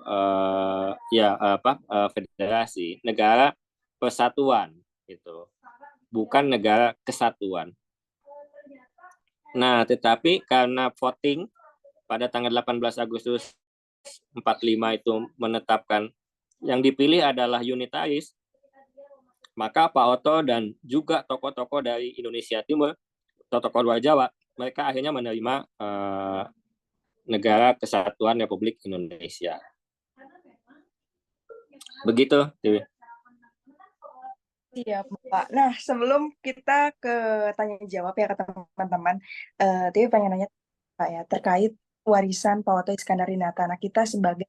federasi, negara persatuan itu, bukan negara kesatuan. Nah, tetapi karena voting pada tanggal 18 Agustus 45 itu menetapkan yang dipilih adalah unitaris, maka Pak Oto dan juga tokoh-tokoh dari Indonesia Timur, tokoh luar Jawa, mereka akhirnya menerima negara kesatuan Republik Indonesia. Begitu, Dewi. Iya, Pak. Nah, sebelum kita ke tanya jawab ya ke teman-teman, Dewi pengen nanya Pak ya terkait warisan Pak Oto Iskandar-Dinata. Nah, kita sebagai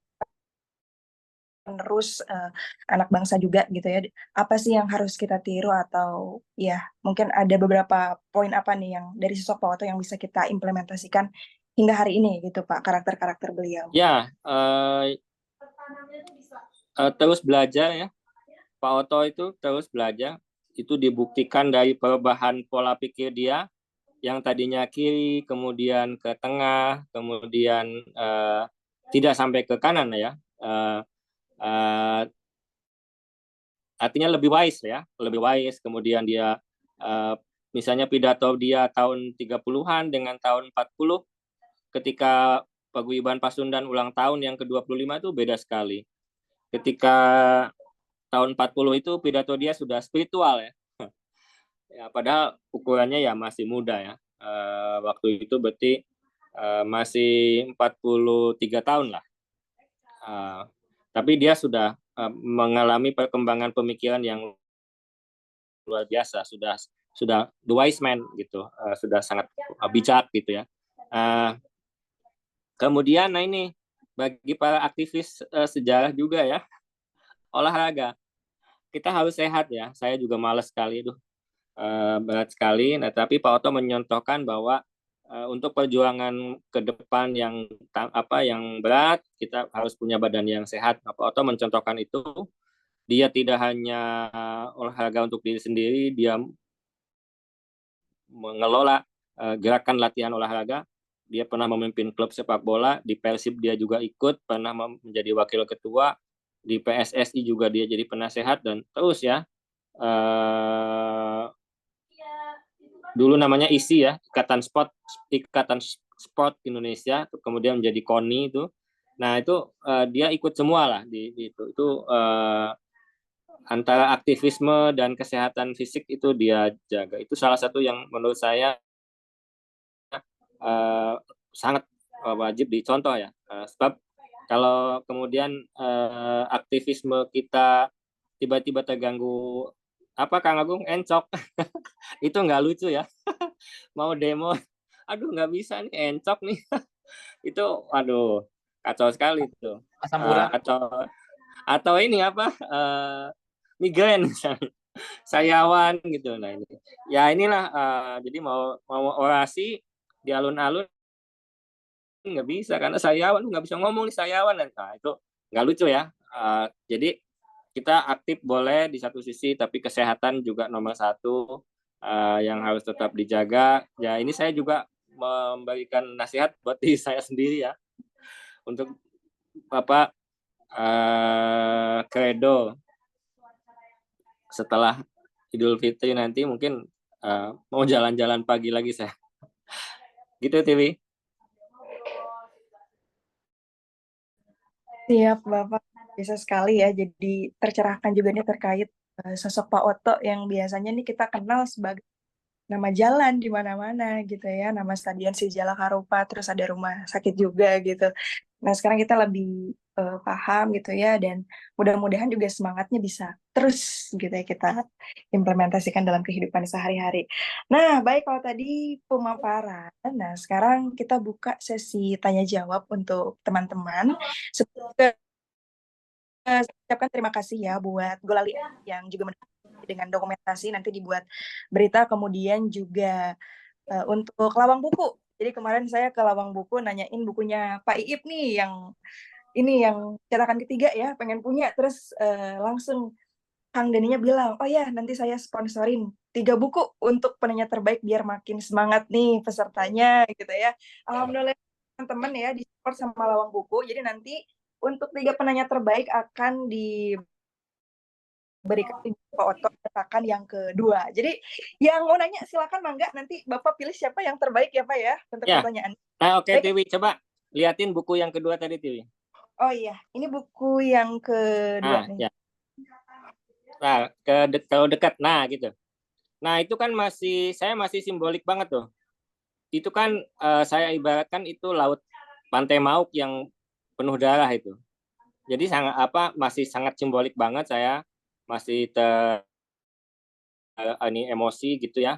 penerus anak bangsa juga gitu ya, apa sih yang harus kita tiru atau ya mungkin ada beberapa poin apa nih yang dari sosok Pak Oto yang bisa kita implementasikan hingga hari ini gitu Pak, karakter-karakter beliau. Ya, terus belajar ya. Pak Oto itu terus belajar. Itu dibuktikan dari perubahan pola pikir dia yang tadinya kiri, kemudian ke tengah, kemudian tidak sampai ke kanan ya. Artinya lebih wise ya, lebih wise. Kemudian dia misalnya pidato dia tahun 30-an dengan tahun 40 ketika Paguyuban Pasundan ulang tahun yang ke-25 itu beda sekali. Ketika tahun 40 itu pidato dia sudah spiritual ya. Ya, padahal ukurannya ya masih muda ya. Waktu itu berarti masih 43 tahun lah. Tapi dia sudah mengalami perkembangan pemikiran yang luar biasa, sudah the wise man gitu, sudah sangat bijak gitu ya. Kemudian nah ini bagi para aktivis sejarah juga ya, olahraga. Kita harus sehat ya. Saya juga malas sekali, berat sekali. Nah, tapi Pak Oto menyontohkan bahwa untuk perjuangan ke depan yang berat, kita harus punya badan yang sehat. Nah, Pak Oto mencontohkan itu. Dia tidak hanya olahraga untuk diri sendiri, dia mengelola gerakan latihan olahraga. Dia pernah memimpin klub sepak bola, di Persib dia juga ikut, pernah menjadi wakil ketua, di PSSI juga dia jadi penasehat, dan terus ya. Dulu namanya ISI ya, Ikatan Sport Indonesia, kemudian menjadi KONI itu. Nah itu dia ikut semua lah di itu. Antara aktivisme dan kesehatan fisik itu dia jaga. Itu salah satu yang menurut saya sangat wajib dicontoh ya. Sebab kalau kemudian aktivisme kita tiba-tiba terganggu, apa Kang Agung, encok, itu nggak lucu ya. Mau demo, aduh nggak bisa nih, encok nih. Itu, aduh, kacau sekali itu. Asam urat. Atau ini apa, migrain misalnya, sayawan gitu. Nah ini, ya inilah, jadi mau orasi di alun-alun nggak bisa karena sayawan, nggak bisa ngomong nih sayawan. Nah itu nggak lucu ya. Jadi kita aktif boleh di satu sisi, tapi kesehatan juga nomor satu yang harus tetap dijaga. Ya ini saya juga memberikan nasihat buat diri saya sendiri ya, untuk apa, kredo setelah Idul Fitri nanti mungkin mau jalan-jalan pagi lagi saya. Gitu TV. Siap, Bapak. Bisa sekali ya, jadi tercerahkan juga nih terkait sosok Pak Oto yang biasanya nih kita kenal sebagai nama jalan di mana-mana gitu ya, nama Stadion Sijalak Harupa, terus ada rumah sakit juga gitu. Nah, sekarang kita lebih paham gitu ya, dan mudah-mudahan juga semangatnya bisa terus gitu ya kita implementasikan dalam kehidupan sehari-hari. Nah, baik kalau tadi pemaparan, nah sekarang kita buka sesi tanya jawab untuk teman-teman. Sebelum saya ucapkan terima kasih ya buat Golali yang juga dengan dokumentasi nanti dibuat berita, kemudian juga untuk Lawang Buku. Jadi kemarin saya ke Lawang Buku nanyain bukunya Pak Iip nih yang ini yang cetakan ketiga ya, pengen punya. Terus langsung Kang Deninya bilang, oh ya nanti saya sponsorin 3 buku untuk penanya terbaik biar makin semangat nih pesertanya gitu ya. Alhamdulillah teman-teman ya di support sama Lawang Buku. Jadi nanti untuk 3 penanya terbaik akan diberikan Pak Oto cetakan yang kedua. Jadi yang mau nanya silakan Mangga, nanti Bapak pilih siapa yang terbaik ya Pak ya untuk Ya. pertanyaan. Nah oke Baik. Tiwi, coba liatin buku yang kedua tadi Tiwi. Oh iya, ini buku yang kedua nih. Ya. Nah, kalau dekat, nah gitu. Nah itu kan saya masih simbolik banget tuh. Itu kan saya ibaratkan itu laut Pantai Mauk yang penuh darah itu. Jadi masih sangat simbolik banget, saya masih ini emosi gitu ya.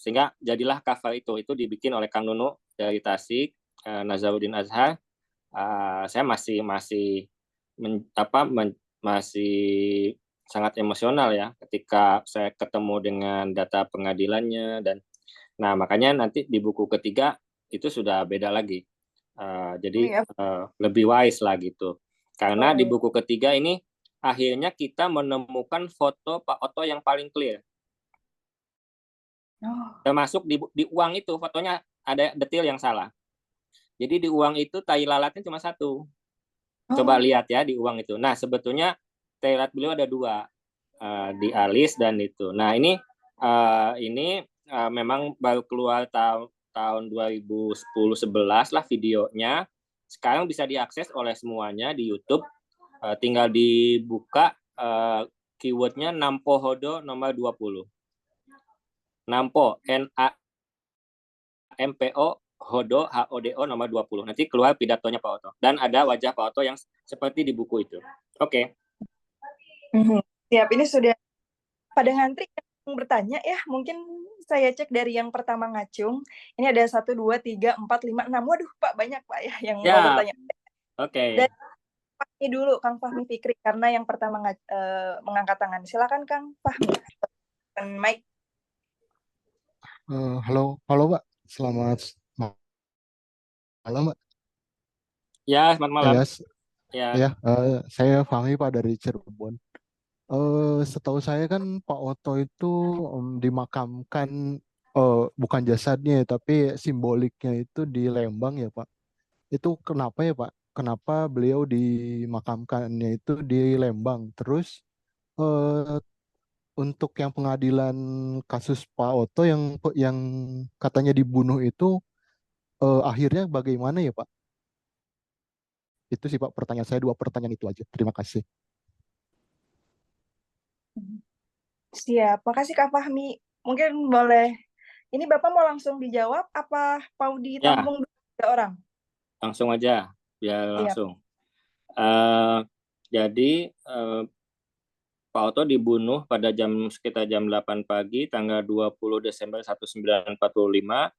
Sehingga jadilah cover itu dibikin oleh Kang Nunu dari Tasik, Nazaruddin Azhar. Saya masih sangat emosional ya ketika saya ketemu dengan data pengadilannya, dan nah makanya nanti di buku ketiga itu sudah beda lagi. Jadi lebih wise lah gitu. Karena di buku ketiga ini akhirnya kita menemukan foto Pak Oto yang paling clear. Termasuk di uang itu fotonya ada detail yang salah. Jadi di uang itu tai lalatnya cuma satu. Coba lihat ya di uang itu. Nah sebetulnya tai lalat beliau ada 2, di alis dan itu. Nah ini memang baru keluar tahun 2010-11 lah videonya. Sekarang bisa diakses oleh semuanya di YouTube. Tinggal dibuka keywordnya Nampo Hodo nomor 20. Nampo, NAMPO Hodo HODO nomor 20. Nanti keluar pidatonya Pak Oto. Dan ada wajah Pak Oto yang seperti di buku itu. Oke. Siap, ini sudah pada ngantri yang bertanya ya. Mungkin saya cek dari yang pertama ngacung. Ini ada 1, 2, 3, 4, 5, 6. Waduh Pak, banyak Pak ya yang mau bertanya. Oke. Dan Ini dulu Kang Fahmi Fikri karena yang pertama mengangkat tangan. Silakan Kang Fahmi. Mike. Halo, halo Mbak. Selamat malam Mbak. Ya, selamat malam. Ya, Ya, saya Fahmi Pak dari Cirebon. Setahu saya kan Pak Oto itu dimakamkan, bukan jasadnya ya, tapi simboliknya itu di Lembang ya Pak. Itu kenapa ya Pak? Kenapa beliau dimakamkannya itu di Lembang? Terus eh, untuk yang pengadilan kasus Pak Oto yang katanya dibunuh itu, akhirnya bagaimana ya Pak? Itu sih Pak pertanyaan saya, dua pertanyaan itu aja. Terima kasih. Siap. Makasih Kak Fahmi. Mungkin boleh. Ini Bapak mau langsung dijawab apa mau ditampung dua orang? langsung aja, biar Siap. langsung. Jadi Pak Oto dibunuh pada sekitar jam 8 pagi, tanggal 20 Desember 1945.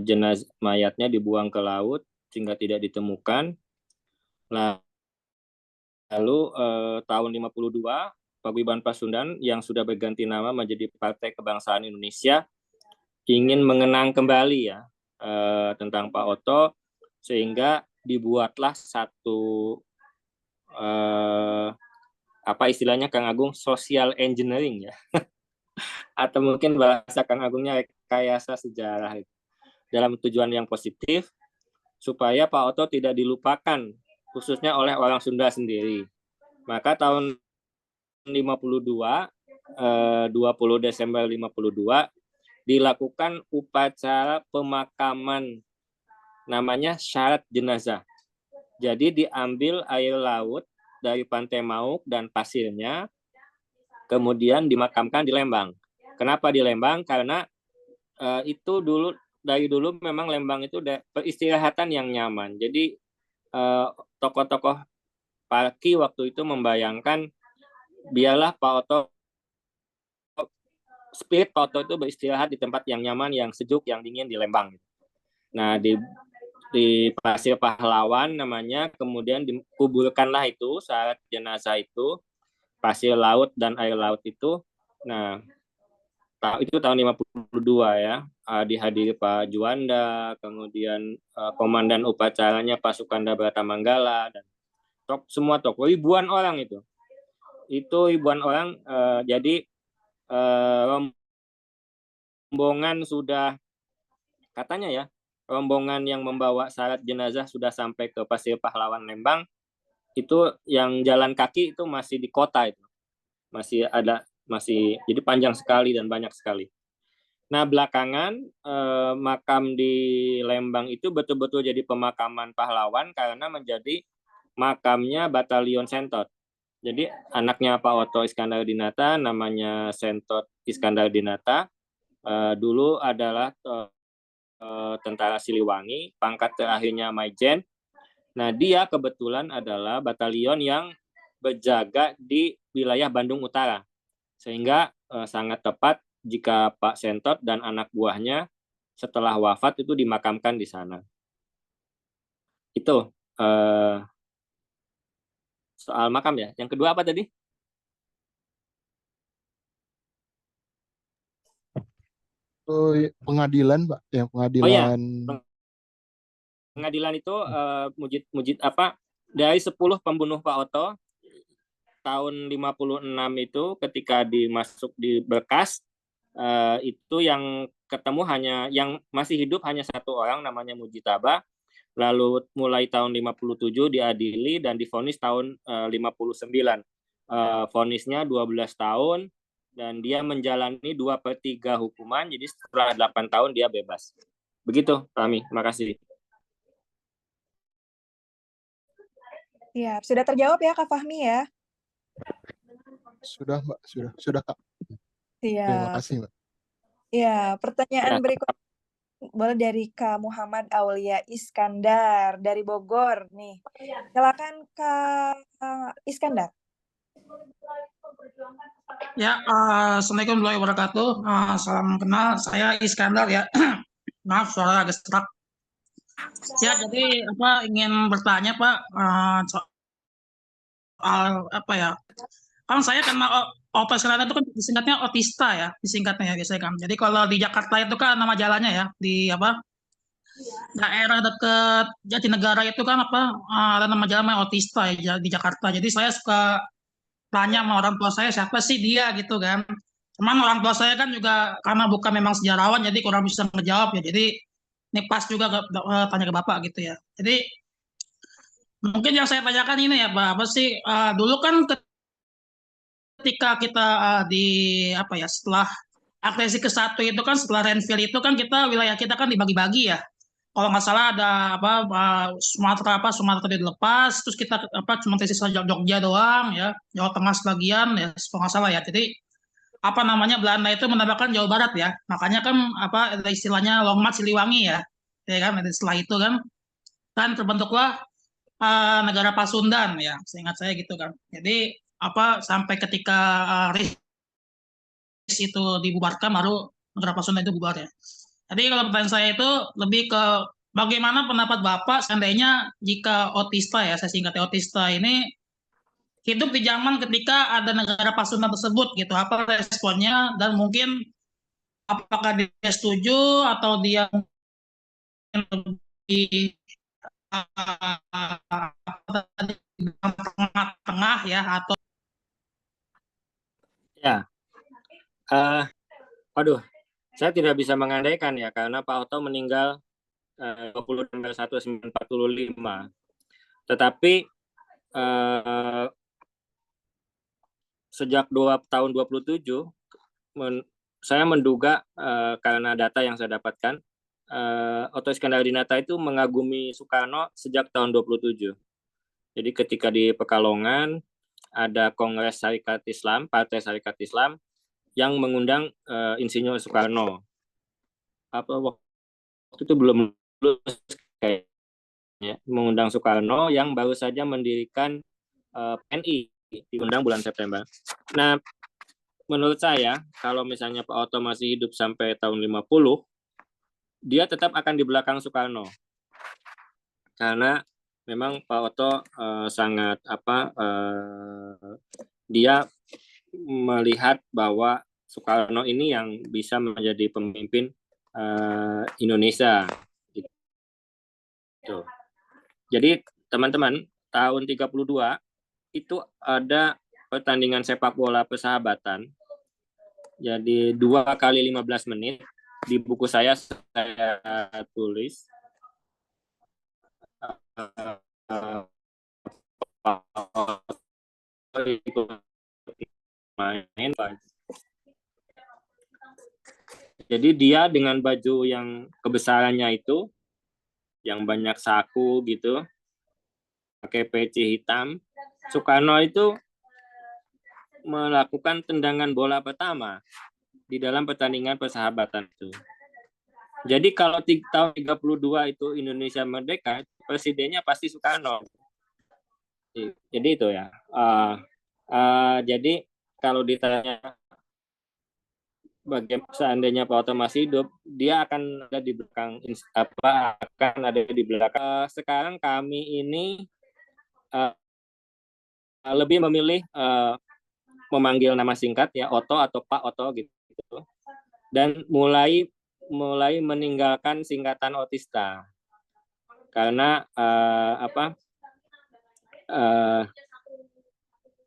Jenazah mayatnya dibuang ke laut sehingga tidak ditemukan. Lalu tahun 52, Paguyuban Pasundan yang sudah berganti nama menjadi Partai Kebangsaan Indonesia ingin mengenang kembali ya tentang Pak Oto, sehingga dibuatlah satu apa istilahnya Kang Agung, social engineering ya atau mungkin bahasa Kang Agungnya rekayasa sejarah dalam tujuan yang positif supaya Pak Oto tidak dilupakan khususnya oleh orang Sunda sendiri. Maka tahun 52, 20 Desember 52 dilakukan upacara pemakaman namanya syarat jenazah. Jadi diambil air laut dari Pantai Mauk dan pasirnya, kemudian dimakamkan di Lembang. Kenapa di Lembang? Karena itu dari dulu memang Lembang itu peristirahatan yang nyaman. Jadi tokoh-tokoh Parki waktu itu membayangkan biarlah Pak Oto, spirit Pak Oto itu beristirahat di tempat yang nyaman, yang sejuk, yang dingin di Lembang. Nah, di Pasir Pahlawan namanya, kemudian dikuburkanlah itu syarat jenazah itu, pasir laut dan air laut itu. Nah, itu tahun 52 ya, dihadiri Pak Juanda, kemudian komandan upacaranya Pak Sukanda Bratamanggala, dan semua tokoh, ribuan orang itu ribuan orang. Jadi rombongan sudah, katanya ya, rombongan yang membawa syarat jenazah sudah sampai ke Pasir Pahlawan Lembang. Itu yang jalan kaki itu masih di kota, itu masih jadi panjang sekali dan banyak sekali. Nah, belakangan makam di Lembang itu betul-betul jadi pemakaman pahlawan karena menjadi makamnya Batalion Sentot. Jadi anaknya Pak Oto Iskandar Dinata namanya Sentot Iskandar Dinata, dulu adalah tentara Siliwangi, pangkat terakhirnya Maijen. Nah, dia kebetulan adalah batalion yang berjaga di wilayah Bandung Utara. Sehingga sangat tepat jika Pak Sentot dan anak buahnya setelah wafat itu dimakamkan di sana. Itu soal makam ya. Yang kedua apa tadi? Pengadilan Pak, yang Oh ya, pengadilan. pengadilan itu mujid apa, dari 10 pembunuh Pak Oto tahun 56 itu ketika dimasuk di berkas, itu yang ketemu yang masih hidup hanya satu orang namanya Mujitaba. Lalu mulai tahun 57 diadili dan divonis tahun 59. Vonisnya 12 tahun dan dia menjalani 2/3 hukuman, jadi setelah 8 tahun dia bebas. Begitu, Kami. Terima kasih. Siap. Sudah terjawab ya Kak Fahmi ya? Sudah Mbak, sudah Kak. Terima Siap. kasih Mbak. Ya, pertanyaan Ya. berikutnya boleh dari Kak Muhammad Aulia Iskandar dari Bogor nih. Silakan Kak Iskandar. Ya, Assalamualaikum warahmatullahi wabarakatuh. Salam kenal, saya Iskandar ya. Maaf suara agak serak. Ya, jadi ingin bertanya Pak, apa ya? Kan saya karena Oto Iskandar itu kan disingkatnya Otista ya, disingkatnya ya biasanya kan. Jadi kalau di Jakarta itu kan nama jalannya ya, di apa daerah dekat Jatinegara itu kan apa ada nama jalan namanya Otista ya di Jakarta. Jadi saya suka tanya sama orang tua saya siapa sih dia gitu kan. Cuman orang tua saya kan juga karena bukan memang sejarawan jadi kurang bisa ngejawab ya. Jadi ini pas juga tanya ke Bapak gitu ya. Jadi mungkin yang saya tanyakan ini ya Pak, apa sih dulu kan ketika kita di apa ya setelah aksesi ke satu itu kan setelah Renville itu kan kita wilayah kita kan dibagi-bagi ya. Kalau nggak salah ada apa Sumatera dilepas, terus kita apa cuma tersisa Jogja doang ya, Jawa Tengah sebagian ya, kalau nggak salah ya. Jadi apa namanya Belanda itu menambahkan Jawa Barat ya, makanya kan apa ada istilahnya Longmat Siliwangi ya kan. Setelah itu kan terbentuklah negara Pasundan ya, seingat saya gitu kan. Jadi apa sampai ketika itu dibubarkan baru negara Pasundan itu bubar ya. Jadi kalau pertanyaan saya itu lebih ke bagaimana pendapat Bapak seandainya jika Otista ya, saya singkatnya Otista ini hidup di zaman ketika ada negara Pasundan tersebut gitu, apa responnya dan mungkin apakah dia setuju atau dia mungkin lebih tengah-tengah ya atau Ya, aduh, saya tidak bisa mengandaikan ya karena Pak Oto meninggal 20 November 1945. Tetapi sejak tahun 27 saya menduga karena data yang saya dapatkan Oto Iskandar-Dinata itu mengagumi Soekarno sejak tahun 27. Jadi ketika di Pekalongan ada Kongres Syarikat Islam, Partai Syarikat Islam yang mengundang Insinyur Soekarno. Apa waktu itu belum lulus kayaknya, mengundang Soekarno yang baru saja mendirikan PNI, diundang bulan September. Nah, menurut saya kalau misalnya Pak Oto masih hidup sampai tahun 50, dia tetap akan di belakang Soekarno. Karena memang Pak Oto sangat dia melihat bahwa Soekarno ini yang bisa menjadi pemimpin Indonesia. Gitu. Jadi teman-teman, tahun 32 itu ada pertandingan sepak bola persahabatan. Jadi 2 kali 15 menit. Di buku saya tulis main. Jadi dia dengan baju yang kebesarannya itu, yang banyak saku gitu, pakai peci hitam, Soekarno itu melakukan tendangan bola pertama di dalam pertandingan persahabatan itu. Jadi kalau tahun 32 itu Indonesia merdeka, presidennya pasti Soekarno. Jadi itu ya. Jadi kalau ditanya bagaimana seandainya Pak Oto masih hidup, dia akan ada di belakang sekarang kami ini lebih memilih memanggil nama singkat ya Oto atau Pak Oto gitu, dan mulai meninggalkan singkatan Otista karena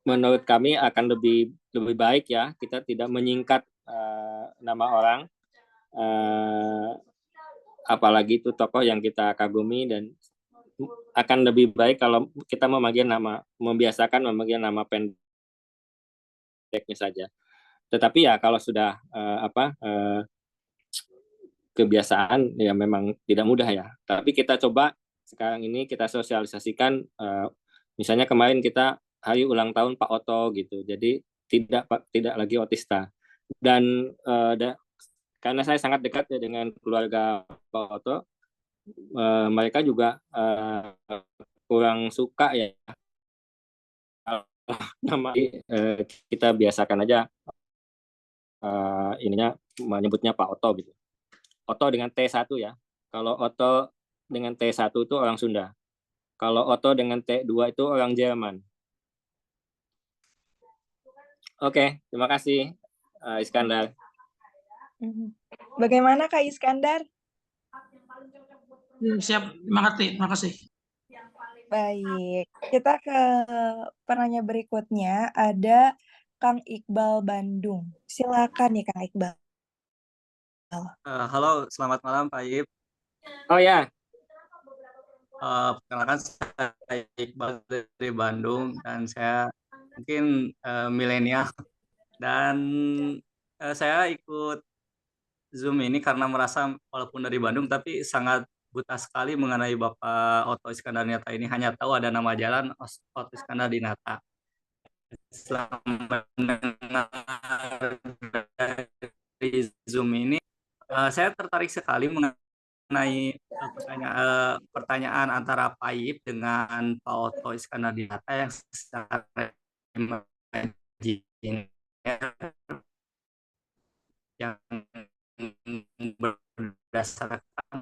menurut kami akan lebih baik ya kita tidak menyingkat nama orang, apalagi itu tokoh yang kita kagumi, dan akan lebih baik kalau kita membiasakan memanggil nama pendeknya saja. Tetapi ya kalau sudah kebiasaan ya memang tidak mudah ya. Tapi kita coba sekarang ini kita sosialisasikan, misalnya kemarin kita hari ulang tahun Pak Oto gitu. Jadi tidak lagi Otista. Dan karena saya sangat dekat ya dengan keluarga Pak Oto, mereka juga kurang suka ya nama kita biasakan aja ininya menyebutnya Pak Oto gitu. Oto dengan T1 ya. Kalau Oto dengan T1 itu orang Sunda. Kalau Oto dengan T2 itu orang Jerman. Oke, terima kasih Iskandar. Bagaimana Kak Iskandar? Siap, mengerti. Terima kasih. Baik, kita ke penanya berikutnya. Ada Kang Iqbal Bandung. Silakan nih Kang Iqbal. Halo, selamat malam Pak Ip. Oh ya, Perkenalkan saya Iqbal dari Bandung dan saya mungkin milenial dan saya ikut Zoom ini karena merasa walaupun dari Bandung tapi sangat buta sekali mengenai Bapak Otto Iskandar-Dinata ini, hanya tahu ada nama jalan Otto Iskandar-Dinata. Setelah mendengar dari Zoom ini, saya tertarik sekali mengenai pertanyaan antara Pak Ip dengan Pak Otto Iskandar-Dinata yang secara imajiner yang berdasarkan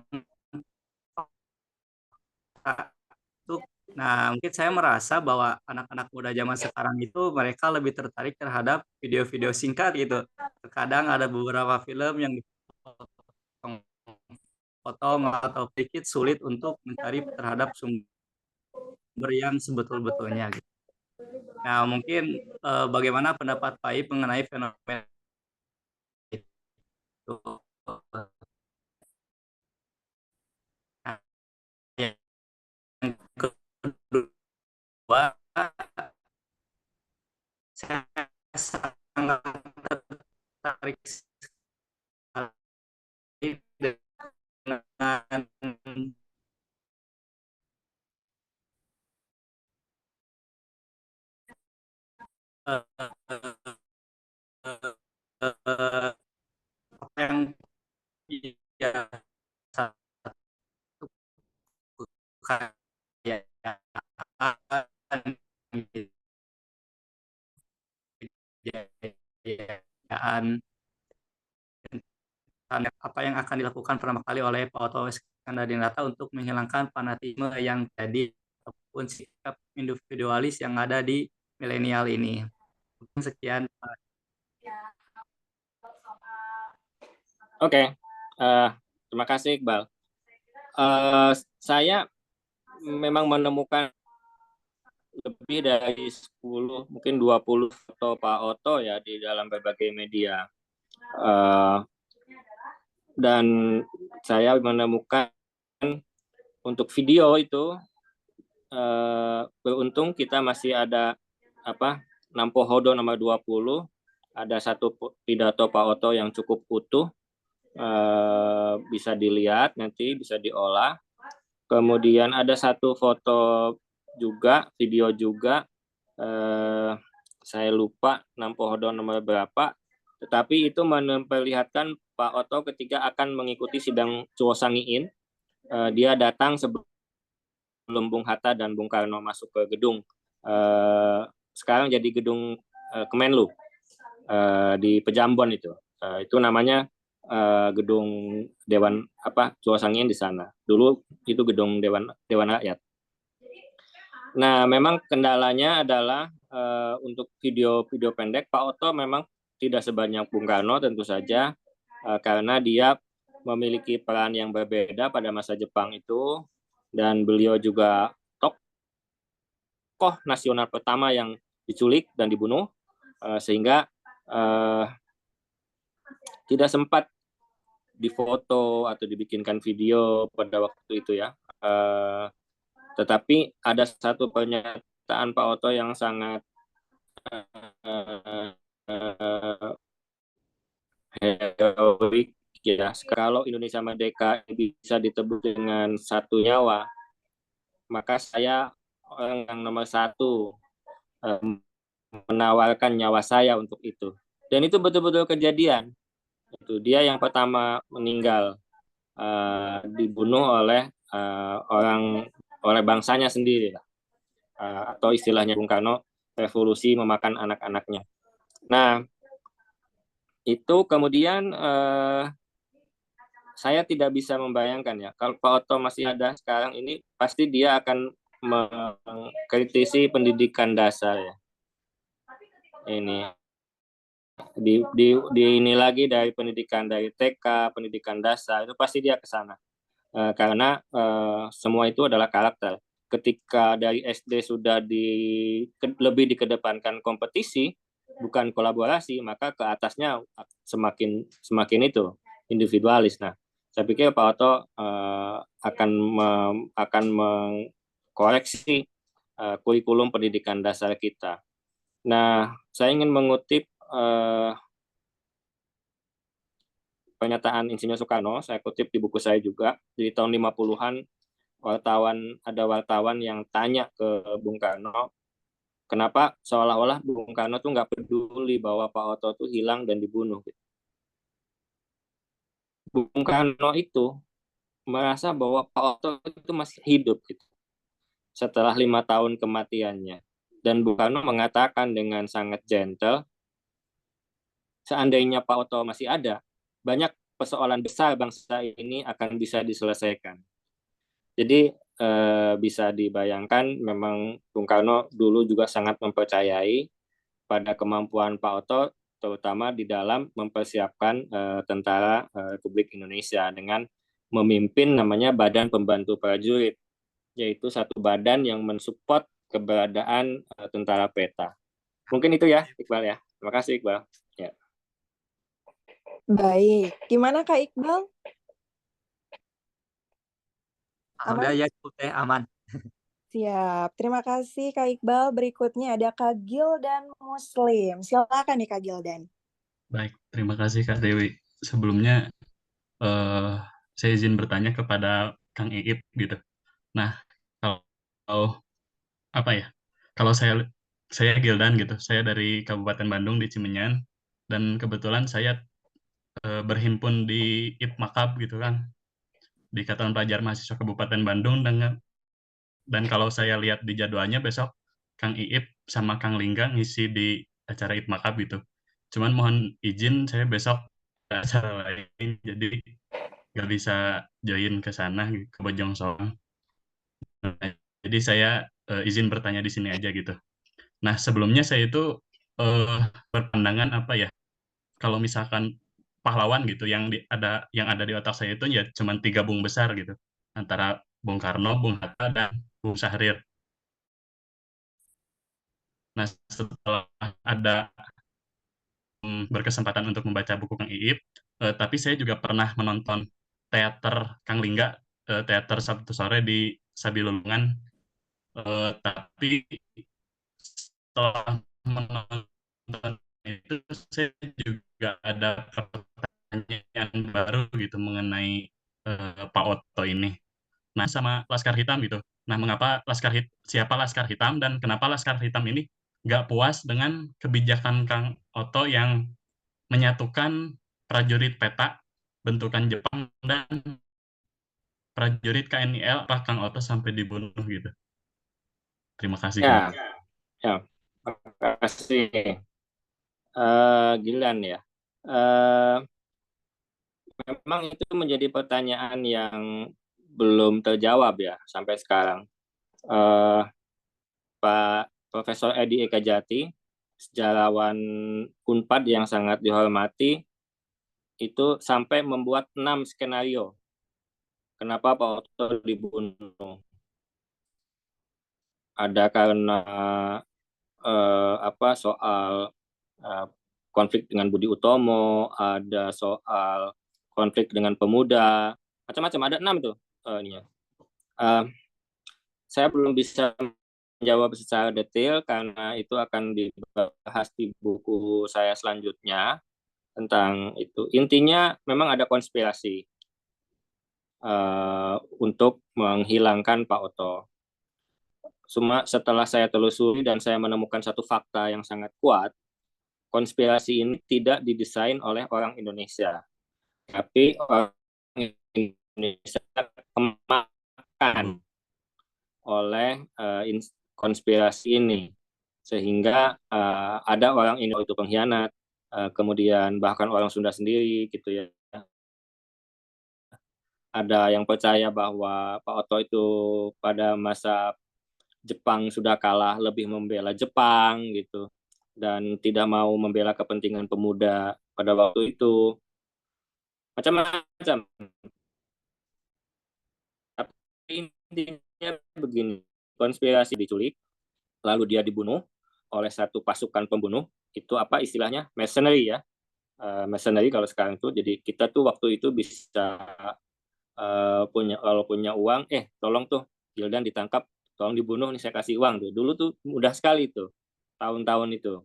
itu. Nah, mungkin saya merasa bahwa anak-anak muda zaman sekarang itu mereka lebih tertarik terhadap video-video singkat gitu. Terkadang ada beberapa film yang dipotong atau sedikit sulit untuk mencari terhadap sumber yang sebetul-betulnya gitu. Nah, mungkin bagaimana pendapat Pak Ip mengenai fenomena itu? Nah, yang kedua, saya sangat tertarik sekali dengan apa yang ia satukan ya, apa yang akan dilakukan pertama kali oleh Pak Otto Iskandar-Dinata untuk menghilangkan fanatisme yang jadi ataupun sikap individualis yang ada di milenial ini. Sekian. oke. Terima kasih Iqbal. Saya memang menemukan lebih dari 10, mungkin 20 foto Pak Otto ya di dalam berbagai media. Dan saya menemukan untuk video itu beruntung kita masih ada Nampo Hodo nomor 20, ada satu pidato Pak Otto yang cukup utuh, bisa dilihat nanti, bisa diolah. Kemudian ada satu foto juga, video juga, saya lupa Nampo Hodo nomor berapa, tetapi itu memperlihatkan Pak Otto ketika akan mengikuti sidang Chuo Sangiin. Dia datang sebelum Bung Hatta dan Bung Karno masuk ke gedung. Sekarang jadi gedung Kemenlu di Pejambon itu. Itu namanya gedung Dewan Chuo Sangiin di sana. Dulu itu gedung Dewan Rakyat. Nah, memang kendalanya adalah untuk video pendek Pak Otto memang tidak sebanyak Bung Karno tentu saja, karena dia memiliki peran yang berbeda pada masa Jepang itu, dan beliau juga tokoh nasional pertama yang diculik dan dibunuh, sehingga tidak sempat difoto atau dibikinkan video pada waktu itu ya. Tetapi ada satu pernyataan Pak Otto yang sangat heroik ya. Kalau Indonesia merdeka bisa ditebus dengan satu nyawa, maka saya orang yang nomor satu menawarkan nyawa saya untuk itu. Dan itu betul-betul kejadian. Itu dia yang pertama meninggal, dibunuh oleh oleh bangsanya sendiri lah. Atau istilahnya Bung Karno, revolusi memakan anak-anaknya. Nah, itu kemudian saya tidak bisa membayangkan ya, kalau Pak Otto masih ada sekarang ini, pasti dia akan mengkritisi pendidikan dasar ya. Ini di ini lagi dari pendidikan dari TK, pendidikan dasar itu pasti dia ke sana. Karena semua itu adalah karakter. Ketika dari SD sudah lebih dikedepankan kompetisi, bukan kolaborasi, maka ke atasnya semakin itu individualis. Nah, saya pikir Pak Oto akan mengkoreksi kurikulum pendidikan dasar kita. Nah, saya ingin mengutip pernyataan Insinyur Soekarno, saya kutip di buku saya juga, di tahun 50-an ada wartawan yang tanya ke Bung Karno, kenapa seolah-olah Bung Karno tuh nggak peduli bahwa Pak Oto tuh hilang dan dibunuh. Bung Karno itu merasa bahwa Pak Oto itu masih hidup gitu, setelah 5 tahun kematiannya. Dan Bung Karno mengatakan dengan sangat gentle, seandainya Pak Oto masih ada, banyak persoalan besar bangsa ini akan bisa diselesaikan. Jadi bisa dibayangkan memang Bung Karno dulu juga sangat mempercayai pada kemampuan Pak Oto, terutama di dalam mempersiapkan tentara Republik Indonesia dengan memimpin namanya Badan Pembantu Prajurit, yaitu satu badan yang mensupport keberadaan tentara peta. Mungkin itu ya, Iqbal ya. Terima kasih, Iqbal. Ya. Baik, gimana Kak Iqbal? Alhamdulillah ya cukup aman. Siap, terima kasih Kak Iqbal. Berikutnya ada Kak Gildan Muslim. Silakan nih Kak Gildan. Baik, terima kasih Kak Dewi. Sebelumnya eh, saya izin bertanya kepada Kang Iip gitu. Nah, kalau apa ya? Kalau saya Gildan gitu, saya dari Kabupaten Bandung di Cimenyan dan kebetulan saya berhimpun di IPMAKAB gitu kan, di Ikatan Pelajar Mahasiswa Kabupaten Bandung dan kalau saya lihat di jadwalnya besok Kang Iip sama Kang Lingga ngisi di acara IPMAKAB gitu. Cuman mohon izin saya besok ada acara lain jadi nggak bisa join ke sana ke Bojong Soang. Nah, jadi saya izin bertanya di sini aja gitu. Nah sebelumnya saya itu berpandangan apa ya? Kalau misalkan pahlawan gitu yang ada di otak saya itu ya cuma 3 bung besar gitu antara Bung Karno, Bung Hatta dan Bung Syahrir. Nah setelah ada berkesempatan untuk membaca buku Kang Iip, tapi saya juga pernah menonton teater Kang Lingga, teater Sabtu sore di Sabilulungan, tapi setelah menonton itu saya juga ada pertanyaan baru gitu mengenai Pak Oto ini. Nah, sama Laskar Hitam gitu. Nah, siapa Laskar Hitam dan kenapa Laskar Hitam ini nggak puas dengan kebijakan Kang Oto yang menyatukan prajurit peta bentukan Jepang dan prajurit KNIL, apa Kang Oto sampai dibunuh gitu. Terima kasih Kang. Ya, terima kasih. Gilan ya. Memang itu menjadi pertanyaan yang belum terjawab ya sampai sekarang. Pak Profesor Edi Eka Jati, sejarawan Unpad yang sangat dihormati, itu sampai membuat 6 skenario. Kenapa Pak Oto dibunuh? Ada karena soal konflik dengan Budi Utomo, ada soal konflik dengan pemuda, macam-macam, ada 6 tuh. Saya belum bisa menjawab secara detail karena itu akan dibahas di buku saya selanjutnya tentang itu. Intinya memang ada konspirasi untuk menghilangkan Pak Oto. Cuma setelah saya telusuri dan saya menemukan satu fakta yang sangat kuat, konspirasi ini tidak didesain oleh orang Indonesia, tapi orang Indonesia kemakan oleh konspirasi ini, sehingga ada orang Indo itu pengkhianat, kemudian bahkan orang Sunda sendiri gitu ya, ada yang percaya bahwa Pak Oto itu pada masa Jepang sudah kalah lebih membela Jepang gitu. dan tidak mau membela kepentingan pemuda pada waktu itu, macam-macam. Tapi intinya begini, konspirasi diculik, lalu dia dibunuh oleh satu pasukan pembunuh, itu apa istilahnya? Mercenary ya. Mercenary kalau sekarang tuh, jadi kita tuh waktu itu bisa kalau punya uang, tolong tuh Gildan ditangkap, tolong dibunuh nih, saya kasih uang tuh. Dulu tuh mudah sekali tuh, tahun-tahun itu.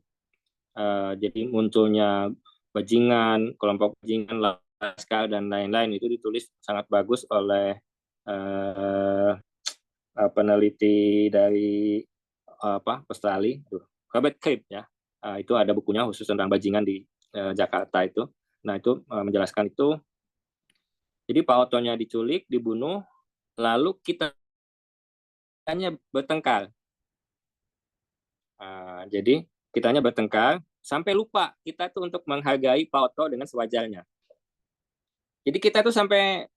Jadi munculnya bajingan, kelompok bajingan, Laskar dan lain-lain itu ditulis sangat bagus oleh peneliti dari Australia, Robert Cape ya. Itu ada bukunya khusus tentang bajingan di Jakarta itu. Nah itu menjelaskan itu. Jadi Pak Otonya diculik, dibunuh, lalu kita hanya bertengkar. Jadi kitanya bertengkar sampai lupa kita tuh untuk menghargai Pak Oto dengan sewajarnya. Jadi kita tuh sampai,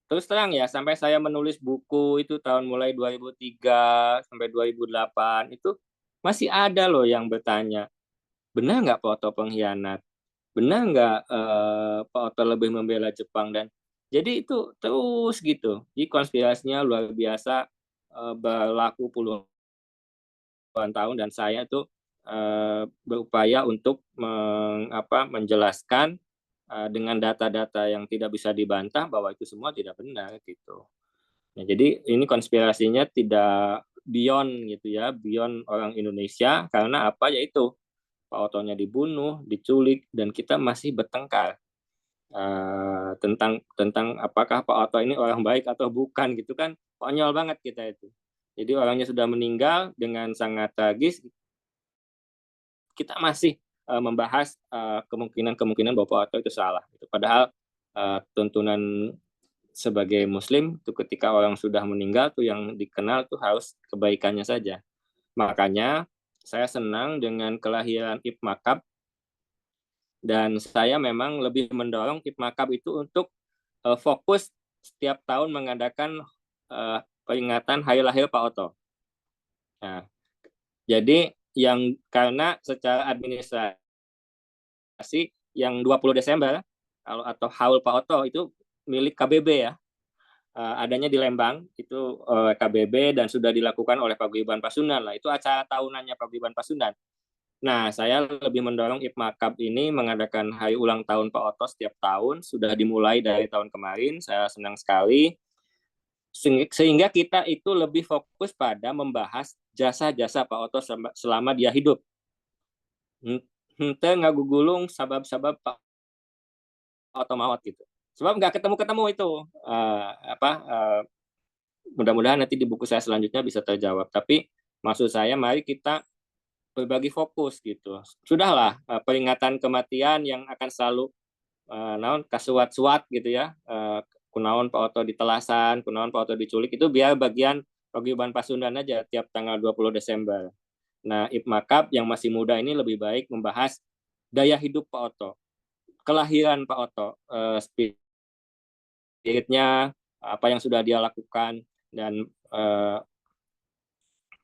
terus terang ya, sampai saya menulis buku itu tahun mulai 2003 sampai 2008 itu masih ada loh yang bertanya, benar nggak Pak Oto pengkhianat? Benar nggak Pak Oto lebih membela Jepang? Dan jadi itu terus gitu. Jadi konspirasinya luar biasa, berlaku puluhan tahun, dan saya tuh berupaya untuk menjelaskan dengan data-data yang tidak bisa dibantah bahwa itu semua tidak benar gitu. Nah, jadi ini konspirasinya tidak beyond gitu ya, beyond orang Indonesia, karena apa, yaitu Pak Otonya dibunuh, diculik, dan kita masih bertengkar tentang apakah Pak Oto ini orang baik atau bukan gitu kan, konyol banget kita itu. Jadi orangnya sudah meninggal dengan sangat tragis, kita masih membahas kemungkinan bahwa Pak Oto itu salah. Padahal tuntunan sebagai Muslim itu ketika orang sudah meninggal tuh yang dikenal tuh harus kebaikannya saja. Makanya saya senang dengan kelahiran Ib Makab, dan saya memang lebih mendorong Ib Makab itu untuk fokus setiap tahun mengadakan peringatan hari lahir Pak Oto. Nah, jadi karena secara administrasi yang 20 Desember atau Haul Pak Oto itu milik KBB ya. Adanya di Lembang itu KBB, dan sudah dilakukan oleh Paguyuban Pasundan lah. Itu acara tahunannya Paguyuban Pasundan. Nah, saya lebih mendorong Ib Makab ini mengadakan hari ulang tahun Pak Oto setiap tahun. Sudah dimulai dari tahun kemarin. Saya senang sekali. Sehingga kita itu lebih fokus pada membahas jasa-jasa Pak Oto selama dia hidup. Henteu ngagugulung sabab-sabab Pak Oto maot gitu. Sebab nggak ketemu-ketemu itu. Mudah-mudahan nanti di buku saya selanjutnya bisa terjawab. Tapi maksud saya, mari kita berbagi fokus gitu. Sudahlah peringatan kematian yang akan selalu kasuat-suat gitu ya. Kunaon Pak Oto ditelasan, kunaon Pak Oto diculik, itu biar bagian Paguyuban Pasundan aja tiap tanggal 20 Desember. Nah, Ib Makab yang masih muda ini lebih baik membahas daya hidup Pak Oto, kelahiran Pak Oto, spiritnya, apa yang sudah dia lakukan, dan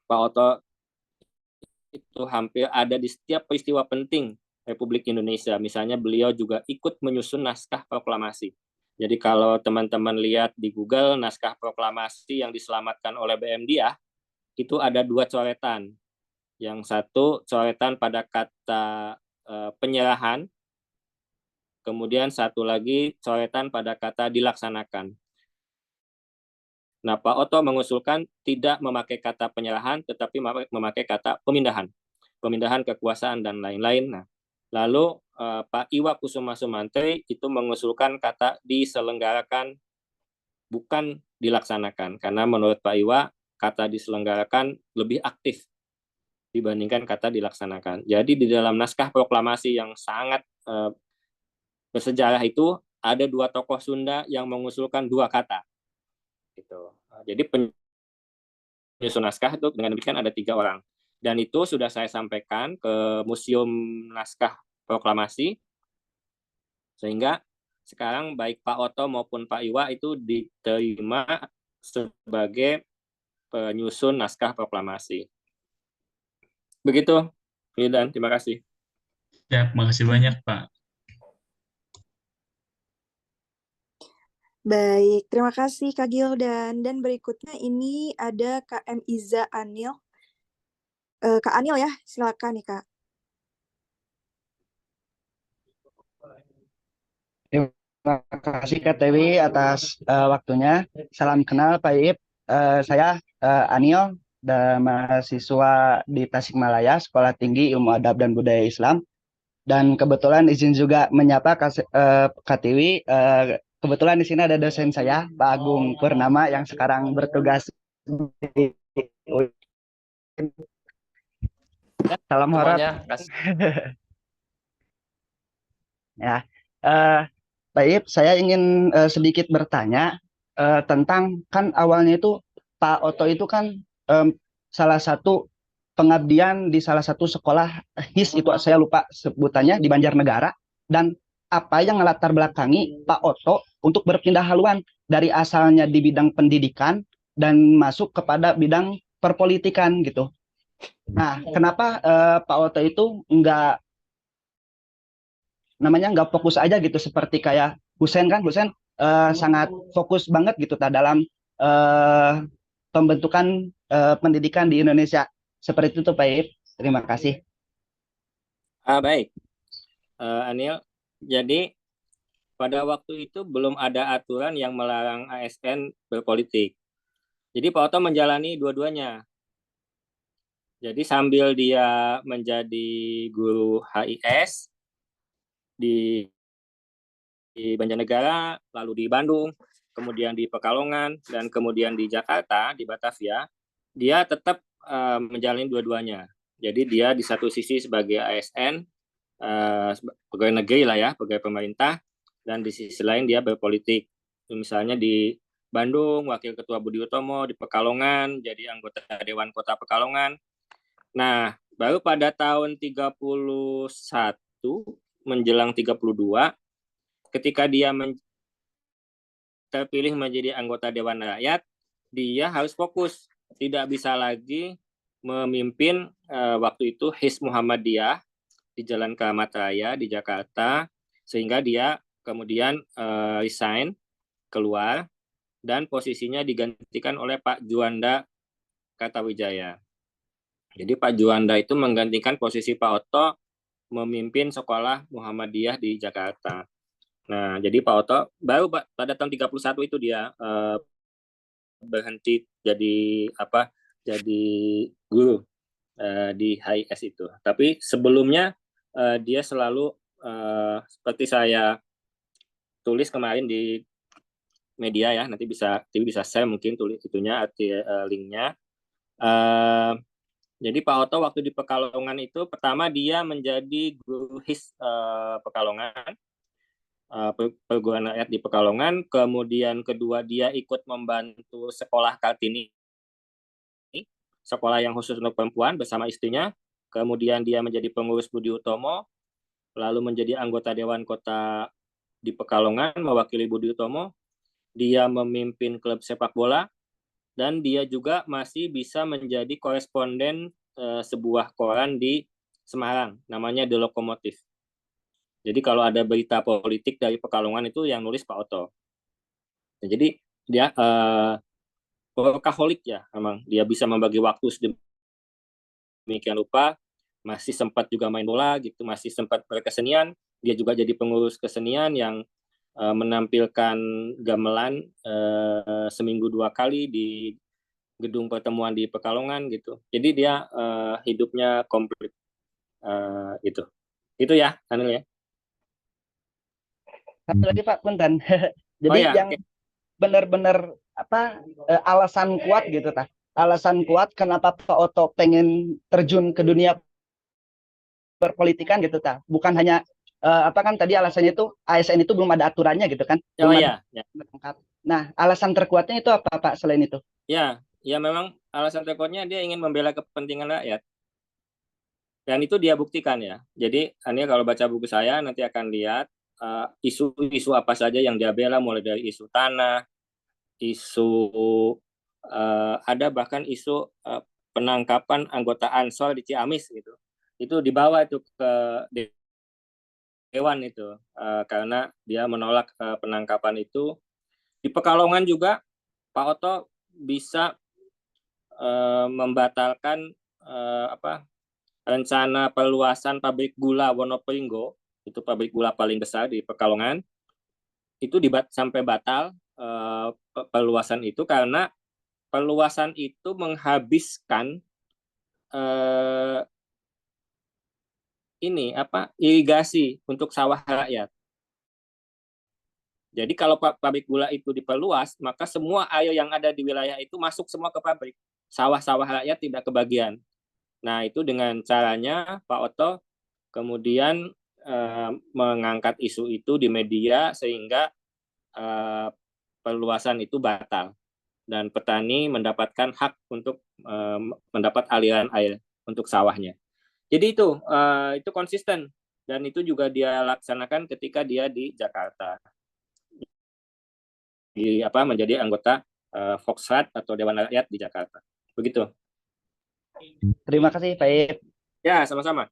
Pak Oto itu hampir ada di setiap peristiwa penting Republik Indonesia. Misalnya beliau juga ikut menyusun naskah proklamasi. Jadi kalau teman-teman lihat di Google, naskah proklamasi yang diselamatkan oleh BM Diah, itu ada 2 coretan. Yang satu coretan pada kata penyerahan, kemudian satu lagi coretan pada kata dilaksanakan. Nah, Pak Oto mengusulkan tidak memakai kata penyerahan, tetapi memakai kata pemindahan. Pemindahan kekuasaan dan lain-lain. Nah, lalu Pak Iwa Kusuma Sumantri itu mengusulkan kata diselenggarakan, bukan dilaksanakan. Karena menurut Pak Iwa, kata diselenggarakan lebih aktif dibandingkan kata dilaksanakan. Jadi di dalam naskah proklamasi yang sangat bersejarah itu, ada 2 tokoh Sunda yang mengusulkan 2 kata. Gitu. Jadi penyusun naskah itu dengan demikian ada 3 orang. Dan itu sudah saya sampaikan ke Museum Naskah Proklamasi, sehingga sekarang baik Pak Oto maupun Pak Iwa itu diterima sebagai penyusun naskah proklamasi. Begitu Dan terima kasih. Ya, makasih banyak, Pak. Baik, terima kasih Kak Gildan. Dan berikutnya ini ada Kak M. Iza Anil. Kak Anil ya, silakan nih Kak. Terima kasih Kak Dewi atas waktunya. Salam kenal Pak Iip. Saya Anil, mahasiswa di Tasikmalaya, Sekolah Tinggi Ilmu Adab dan Budaya Islam. Dan kebetulan izin juga menyapa Kak Dewi. Kebetulan di sini ada dosen saya, Pak Agung Purnama, yang sekarang bertugas di UIN. Salam hormat. Semuanya, kasih. Ya, Pak Ip, saya ingin sedikit bertanya tentang kan awalnya itu Pak Oto itu kan salah satu pengabdian di salah satu sekolah HIS itu saya lupa sebutannya di Banjarnegara, dan apa yang melatar belakangi Pak Oto untuk berpindah haluan dari asalnya di bidang pendidikan dan masuk kepada bidang perpolitikan gitu. Nah, kenapa Pak Oto itu nggak fokus aja gitu seperti kayak Husen kan, Husen sangat fokus banget gitu dalam eh, pembentukan pendidikan di Indonesia. Seperti itu Pak Ip. Terima kasih. Baik, Anil. Jadi pada waktu itu belum ada aturan yang melarang ASN berpolitik. Jadi Pak Oto menjalani dua-duanya. Jadi sambil dia menjadi guru HIS di Banjarnegara, lalu di Bandung, kemudian di Pekalongan, dan kemudian di Jakarta, di Batavia, dia tetap menjalani dua-duanya. Jadi dia di satu sisi sebagai ASN, pegawai negeri lah ya, pegawai pemerintah, dan di sisi lain dia berpolitik. Misalnya di Bandung, Wakil Ketua Budi Utomo, di Pekalongan, jadi anggota Dewan Kota Pekalongan. Nah, baru pada tahun 31 menjelang 32, ketika dia terpilih menjadi anggota Dewan Rakyat, dia harus fokus. Tidak bisa lagi memimpin waktu itu HIS Muhammadiyah di Jalan Keramat Raya di Jakarta, sehingga dia kemudian resign, keluar, dan posisinya digantikan oleh Pak Juanda Kartawijaya. Jadi Pak Juanda itu menggantikan posisi Pak Oto memimpin sekolah Muhammadiyah di Jakarta. Nah, jadi Pak Oto baru pada tahun 31 itu dia berhenti jadi guru di HIS itu. Tapi sebelumnya dia selalu seperti saya tulis kemarin di media ya, nanti bisa share mungkin tulis itunya linknya. Jadi Pak Oto waktu di Pekalongan itu pertama dia menjadi guru HIS Pekalongan, perguruan rakyat di Pekalongan. Kemudian kedua dia ikut membantu sekolah Kartini, sekolah yang khusus untuk perempuan bersama istrinya. Kemudian dia menjadi pengurus Budi Utomo, lalu menjadi anggota Dewan Kota di Pekalongan mewakili Budi Utomo. Dia memimpin klub sepak bola, dan dia juga masih bisa menjadi koresponden sebuah koran di Semarang, namanya The Lokomotif. Jadi kalau ada berita politik dari Pekalongan itu yang nulis Pak Oto. Nah, jadi dia workaholic ya, memang dia bisa membagi waktu sedemikian rupa, masih sempat juga main bola gitu, masih sempat berkesenian. Dia juga jadi pengurus kesenian yang menampilkan gamelan seminggu 2 kali di gedung pertemuan di Pekalongan gitu. Jadi dia hidupnya komplit gitu. Itu ya, Anil ya. Satu lagi Pak Punten. Jadi ya, yang benar-benar alasan kuat gitu ta. Alasan kuat kenapa Pak Oto pengen terjun ke dunia perpolitikan gitu ta. Bukan hanya kan tadi alasannya itu ASN itu belum ada aturannya gitu kan. Oh belum ya. Nah, alasan terkuatnya itu apa Pak selain itu? Ya memang alasan terkuatnya dia ingin membela kepentingan rakyat. Dan itu dia buktikan ya. Jadi Anil kalau baca buku saya nanti akan lihat isu-isu apa saja yang dia bela, mulai dari isu tanah, isu ada bahkan isu penangkapan anggota Ansor di Ciamis gitu. itu dibawa itu ke dewan itu karena dia menolak penangkapan itu. Di Pekalongan juga Pak Oto bisa membatalkan rencana perluasan pabrik gula Wonopringgo, itu pabrik gula paling besar di Pekalongan, itu sampai batal perluasan itu karena perluasan itu menghabiskan irigasi untuk sawah rakyat. Jadi kalau pabrik gula itu diperluas, maka semua air yang ada di wilayah itu masuk semua ke pabrik. Sawah-sawah rakyat tidak kebagian. Nah, itu dengan caranya Pak Oto kemudian mengangkat isu itu di media sehingga perluasan itu batal dan petani mendapatkan hak untuk mendapat aliran air untuk sawahnya. Jadi itu konsisten dan itu juga dia laksanakan ketika dia di Jakarta. Menjadi anggota Volksrat atau Dewan Rakyat di Jakarta. Begitu. Terima kasih Pak Ip. Ya, sama-sama.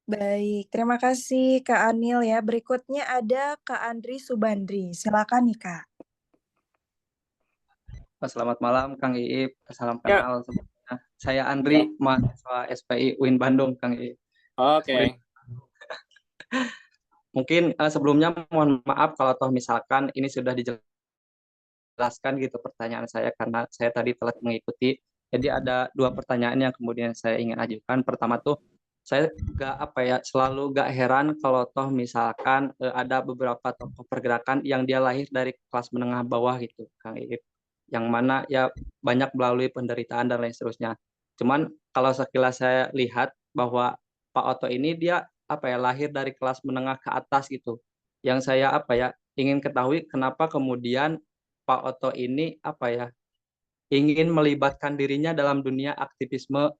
Baik, terima kasih Kak Anil ya. Berikutnya ada Kak Andri Subandri. Silakan nih Kak. Selamat malam Kang Iip, salam Ya. kenal semuanya. Saya Andri, mahasiswa SPI UIN Bandung, Kang Iip. Oke. Mungkin sebelumnya mohon maaf kalau toh misalkan ini sudah dijelaskan gitu pertanyaan saya karena saya tadi telah mengikuti. Jadi ada 2 pertanyaan yang kemudian saya ingin ajukan. Pertama tuh saya selalu gak heran kalau toh misalkan ada beberapa tokoh pergerakan yang dia lahir dari kelas menengah bawah gitu, Kang Iip. Yang mana ya banyak melalui penderitaan dan lain seterusnya. Cuman kalau sekilas saya lihat bahwa Pak Oto ini dia lahir dari kelas menengah ke atas gitu. Yang saya ingin ketahui kenapa kemudian Pak Oto ini ingin melibatkan dirinya dalam dunia aktivisme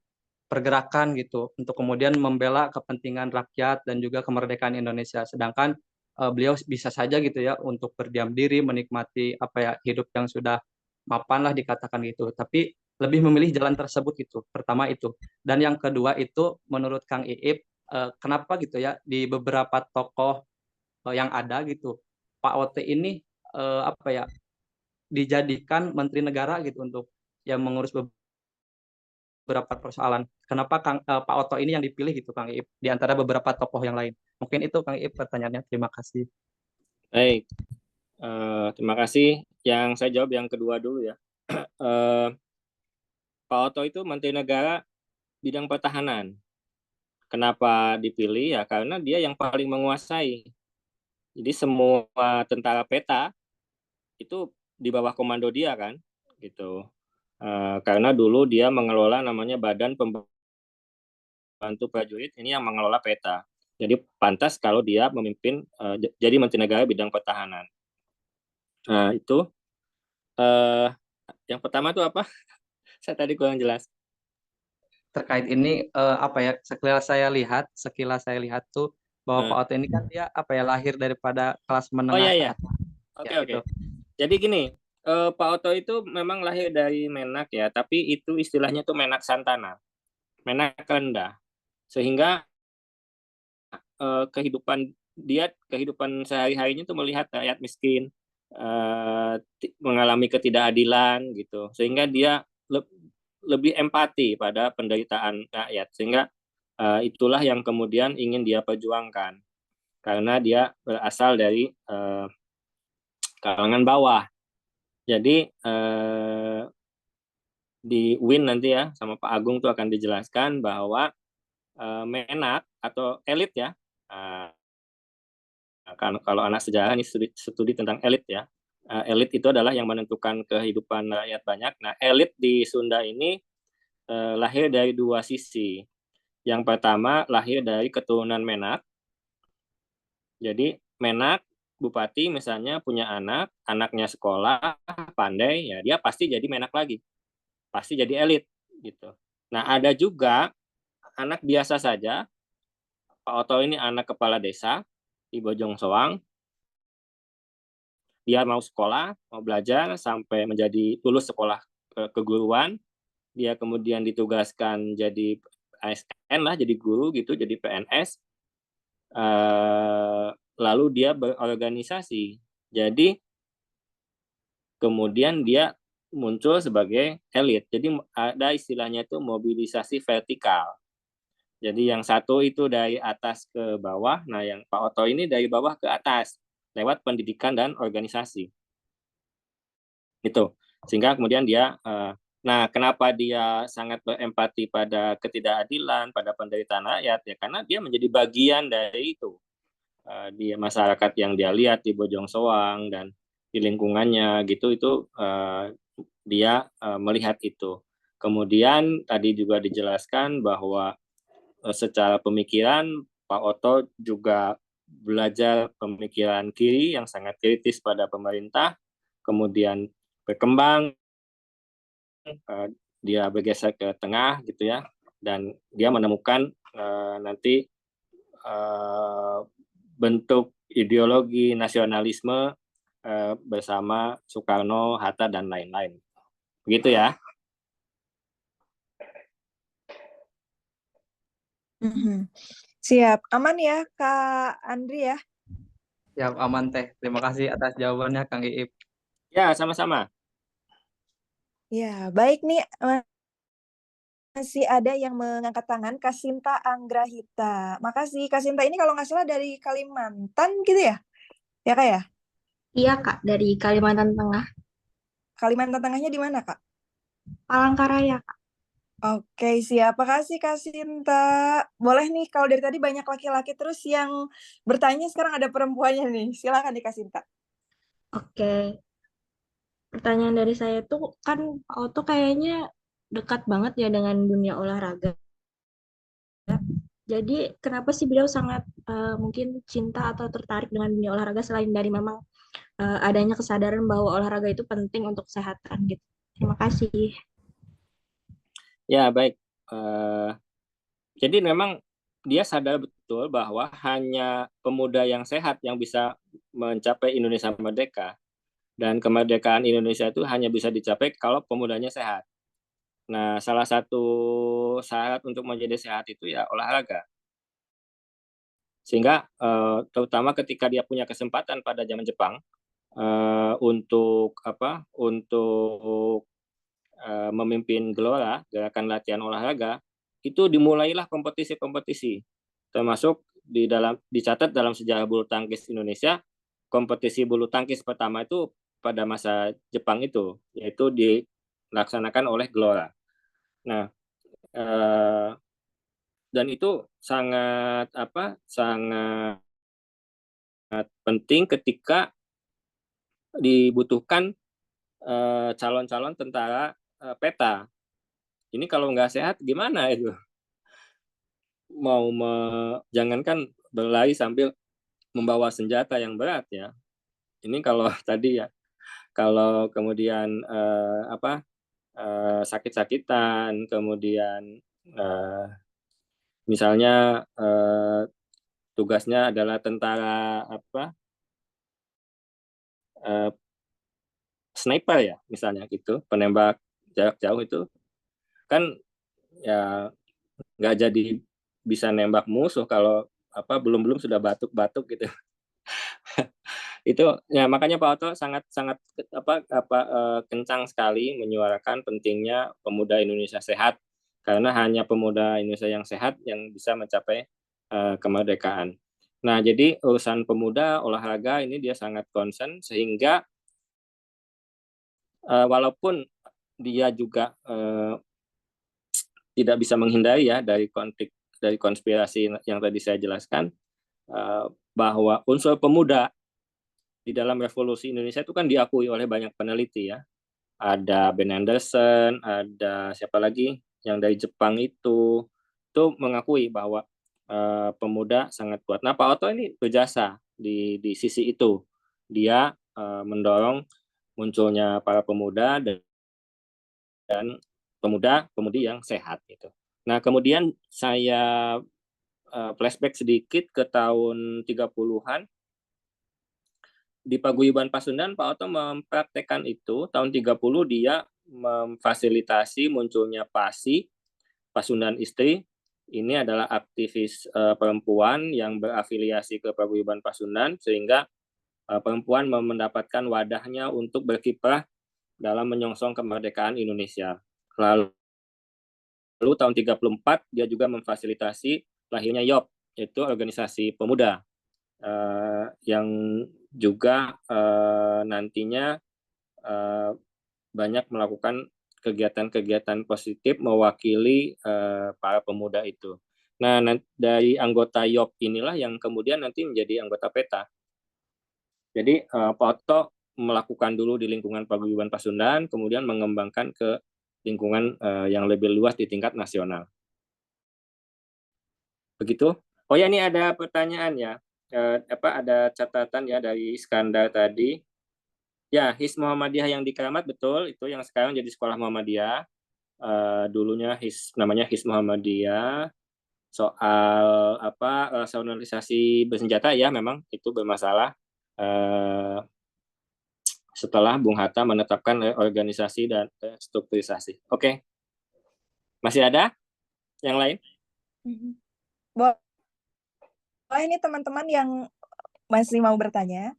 pergerakan gitu untuk kemudian membela kepentingan rakyat dan juga kemerdekaan Indonesia. Sedangkan beliau bisa saja gitu ya untuk berdiam diri menikmati hidup yang sudah mapan lah dikatakan gitu. Tapi lebih memilih jalan tersebut gitu. Pertama itu. Dan yang kedua itu menurut Kang Iip kenapa gitu ya di beberapa tokoh yang ada gitu Pak Oto ini dijadikan menteri negara gitu untuk yang mengurus beberapa persoalan. Kenapa Pak Oto ini yang dipilih gitu Kang Iip di antara beberapa tokoh yang lain? Mungkin itu Kang Iip pertanyaannya. Terima kasih. Baik. Terima kasih. Yang saya jawab yang kedua dulu ya. Pak Oto itu Menteri Negara bidang pertahanan. Kenapa dipilih? Ya karena dia yang paling menguasai. Jadi semua tentara peta itu di bawah komando dia kan, gitu. Karena dulu dia mengelola namanya Badan Pembantu Prajurit, ini yang mengelola peta. Jadi pantas kalau dia memimpin jadi Menteri Negara bidang pertahanan. Nah itu yang pertama itu apa? Saya tadi kurang jelas. Terkait ini sekilas saya lihat tuh bahwa Pak Oto ini kan dia lahir daripada kelas menengah ke atas. Oke. Jadi gini, Pak Oto itu memang lahir dari Menak ya, tapi itu istilahnya tuh Menak Santana, Menak rendah, sehingga kehidupan sehari-harinya tuh melihat rakyat miskin, mengalami ketidakadilan gitu, sehingga dia lebih empati pada penderitaan rakyat, sehingga itulah yang kemudian ingin dia perjuangkan, karena dia berasal dari kalangan bawah. Jadi di UIN nanti ya sama Pak Agung tuh akan dijelaskan bahwa Menak atau elit ya, kalau anak sejarah ini studi tentang elit ya, elit itu adalah yang menentukan kehidupan rakyat banyak. Nah, elit di Sunda ini lahir dari 2 sisi. Yang pertama lahir dari keturunan Menak. Jadi Menak bupati misalnya punya anaknya sekolah pandai, ya dia pasti jadi Menak lagi, pasti jadi elit gitu. Nah ada juga anak biasa saja, Pak Oto ini anak kepala desa di Bojong Soang, dia mau sekolah, mau belajar sampai menjadi lulus sekolah keguruan, dia kemudian ditugaskan jadi ASN lah, jadi guru gitu, jadi PNS. Lalu dia berorganisasi. Jadi kemudian dia muncul sebagai elit. Jadi ada istilahnya itu mobilisasi vertikal. Jadi yang satu itu dari atas ke bawah, nah yang Pak Oto ini dari bawah ke atas lewat pendidikan dan organisasi. Itu. Sehingga kemudian dia nah, kenapa dia sangat berempati pada ketidakadilan, pada penderitaan rakyat ya karena dia menjadi bagian dari itu. Di masyarakat yang dia lihat di Bojong Soang dan di lingkungannya gitu itu dia melihat itu. Kemudian tadi juga dijelaskan bahwa secara pemikiran Pak Oto juga belajar pemikiran kiri yang sangat kritis pada pemerintah, kemudian berkembang, dia bergeser ke tengah gitu ya, dan dia menemukan nanti bentuk ideologi nasionalisme bersama Soekarno, Hatta, dan lain-lain. Begitu ya. Siap. Aman ya, Kak Andri ya? Siap, aman Teh. Terima kasih atas jawabannya Kang Iip. Ya, sama-sama. Ya, baik nih. Masih ada yang mengangkat tangan, Kasinta Anggrahita. Makasih. Kasinta ini kalau nggak salah dari Kalimantan gitu ya? Ya, Kak ya? Iya, Kak, dari Kalimantan Tengah, Kalimantan Tengahnya di mana, Kak? Palangkaraya, Kak. Oke, siap. Makasih, Kasinta. Boleh nih, kalau dari tadi banyak laki-laki, terus yang bertanya sekarang ada perempuannya nih. Silakan nih, Kasinta. Oke, pertanyaan dari saya tuh kan Pak Oto kayaknya dekat banget ya dengan dunia olahraga. Jadi kenapa sih beliau sangat mungkin cinta atau tertarik dengan dunia olahraga selain dari memang adanya kesadaran bahwa olahraga itu penting untuk kesehatan gitu. Terima kasih. Ya, baik. Jadi memang dia sadar betul bahwa hanya pemuda yang sehat yang bisa mencapai Indonesia merdeka. Dan kemerdekaan Indonesia itu hanya bisa dicapai kalau pemudanya sehat. Nah, salah satu syarat untuk menjadi sehat itu ya olahraga. Sehingga terutama ketika dia punya kesempatan pada zaman Jepang untuk memimpin Gelora, gerakan latihan olahraga, itu dimulailah kompetisi-kompetisi. Termasuk dicatat dalam sejarah bulu tangkis Indonesia, kompetisi bulu tangkis pertama itu pada masa Jepang itu, yaitu dilaksanakan oleh Gelora. Nah, dan itu sangat penting ketika dibutuhkan calon-calon tentara peta. Ini kalau nggak sehat gimana itu? Jangankan berlari sambil membawa senjata yang berat ya. Ini kalau tadi ya, kalau kemudian sakit-sakitan, kemudian misalnya tugasnya adalah tentara sniper ya, misalnya gitu, penembak jarak jauh itu kan ya nggak jadi bisa nembak musuh kalau belum sudah batuk-batuk gitu. Itu ya makanya Pak Oto sangat kencang sekali menyuarakan pentingnya pemuda Indonesia sehat, karena hanya pemuda Indonesia yang sehat yang bisa mencapai kemerdekaan. Nah, jadi urusan pemuda olahraga ini dia sangat concern, sehingga walaupun dia juga tidak bisa menghindari ya dari konflik, dari konspirasi yang tadi saya jelaskan, bahwa unsur pemuda di dalam revolusi Indonesia itu kan diakui oleh banyak peneliti ya. Ada Ben Anderson, ada siapa lagi yang dari Jepang itu mengakui bahwa pemuda sangat kuat. Nah, Pak Oto ini berjasa di sisi itu. Dia mendorong munculnya para pemuda dan pemuda-pemudi yang sehat gitu. Nah, kemudian saya flashback sedikit ke tahun 30-an. Di Paguyuban Pasundan, Pak Oto mempraktekkan itu. Tahun 30 dia memfasilitasi munculnya PASI, Pasundan Istri, ini adalah aktivis perempuan yang berafiliasi ke Paguyuban Pasundan, sehingga perempuan mendapatkan wadahnya untuk berkiprah dalam menyongsong kemerdekaan Indonesia. Lalu tahun 1934 dia juga memfasilitasi lahirnya YOP, yaitu organisasi pemuda yang juga nantinya banyak melakukan kegiatan-kegiatan positif mewakili para pemuda itu. Nah, dari anggota YOP inilah yang kemudian nanti menjadi anggota PETA. Jadi Pak Oto melakukan dulu di lingkungan Paguyuban Pasundan, kemudian mengembangkan ke lingkungan yang lebih luas di tingkat nasional. Begitu. Oh ya, ini ada pertanyaan ya. Ada catatan ya dari Iskandar tadi. Ya, His Muhammadiyah yang di Keramat, betul, itu yang sekarang jadi sekolah Muhammadiyah. Dulunya namanya His Muhammadiyah. Soal rasionalisasi bersenjata ya, memang itu bermasalah. Setelah Bung Hatta menetapkan organisasi dan strukturisasi. Oke. Masih ada yang lain? Boleh ini teman-teman yang masih mau bertanya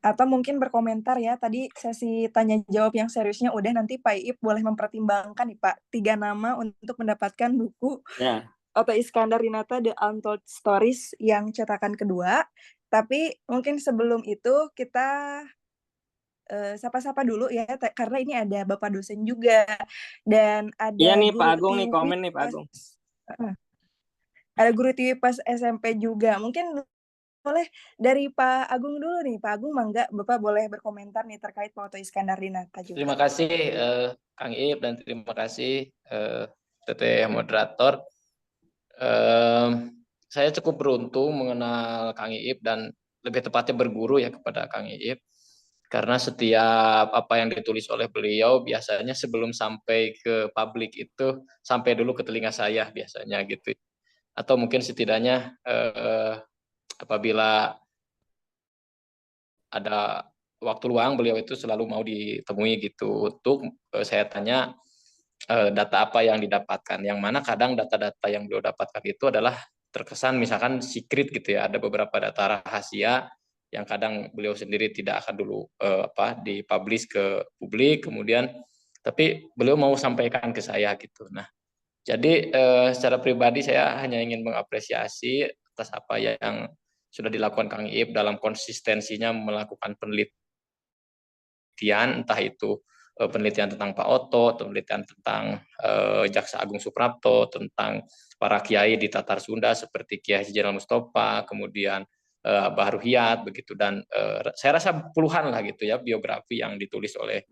atau mungkin berkomentar ya. Tadi sesi tanya jawab yang seriusnya udah, nanti Pak Iip boleh mempertimbangkan nih Pak 3 nama untuk mendapatkan buku Oto Iskandar Dinata The Untold Stories yang cetakan kedua. Tapi mungkin sebelum itu kita sapa-sapa dulu ya, karena ini ada Bapak dosen juga dan ada iya nih guru Pak Agung nih, TV komen nih Pak Agung. Ada guru TV pas SMP juga. Mungkin boleh dari Pak Agung dulu nih. Pak Agung, mangga Bapak boleh berkomentar nih terkait Pak Oto Iskandar Dinata juga. Terima kasih Kang Iip dan terima kasih Teteh moderator. Saya cukup beruntung mengenal Kang Iip dan lebih tepatnya berguru ya kepada Kang Iip. Karena setiap apa yang ditulis oleh beliau biasanya sebelum sampai ke publik itu sampai dulu ke telinga saya biasanya gitu. Atau mungkin setidaknya apabila ada waktu luang beliau itu selalu mau ditemui gitu untuk saya tanya data apa yang didapatkan. Yang mana kadang data-data yang beliau dapatkan itu adalah terkesan misalkan secret gitu ya. Ada beberapa data rahasia yang kadang beliau sendiri tidak akan dulu dipublish ke publik, kemudian tapi beliau mau sampaikan ke saya gitu. Nah, jadi secara pribadi saya hanya ingin mengapresiasi atas apa yang sudah dilakukan Kang Iip dalam konsistensinya melakukan penelitian, entah itu penelitian tentang Pak Oto, penelitian tentang Jaksa Agung Suprapto, tentang para kiai di Tatar Sunda seperti Kiai Haji Jenderal Mustofa, kemudian Bahru Hiyat begitu, dan saya rasa puluhan lah gitu ya biografi yang ditulis oleh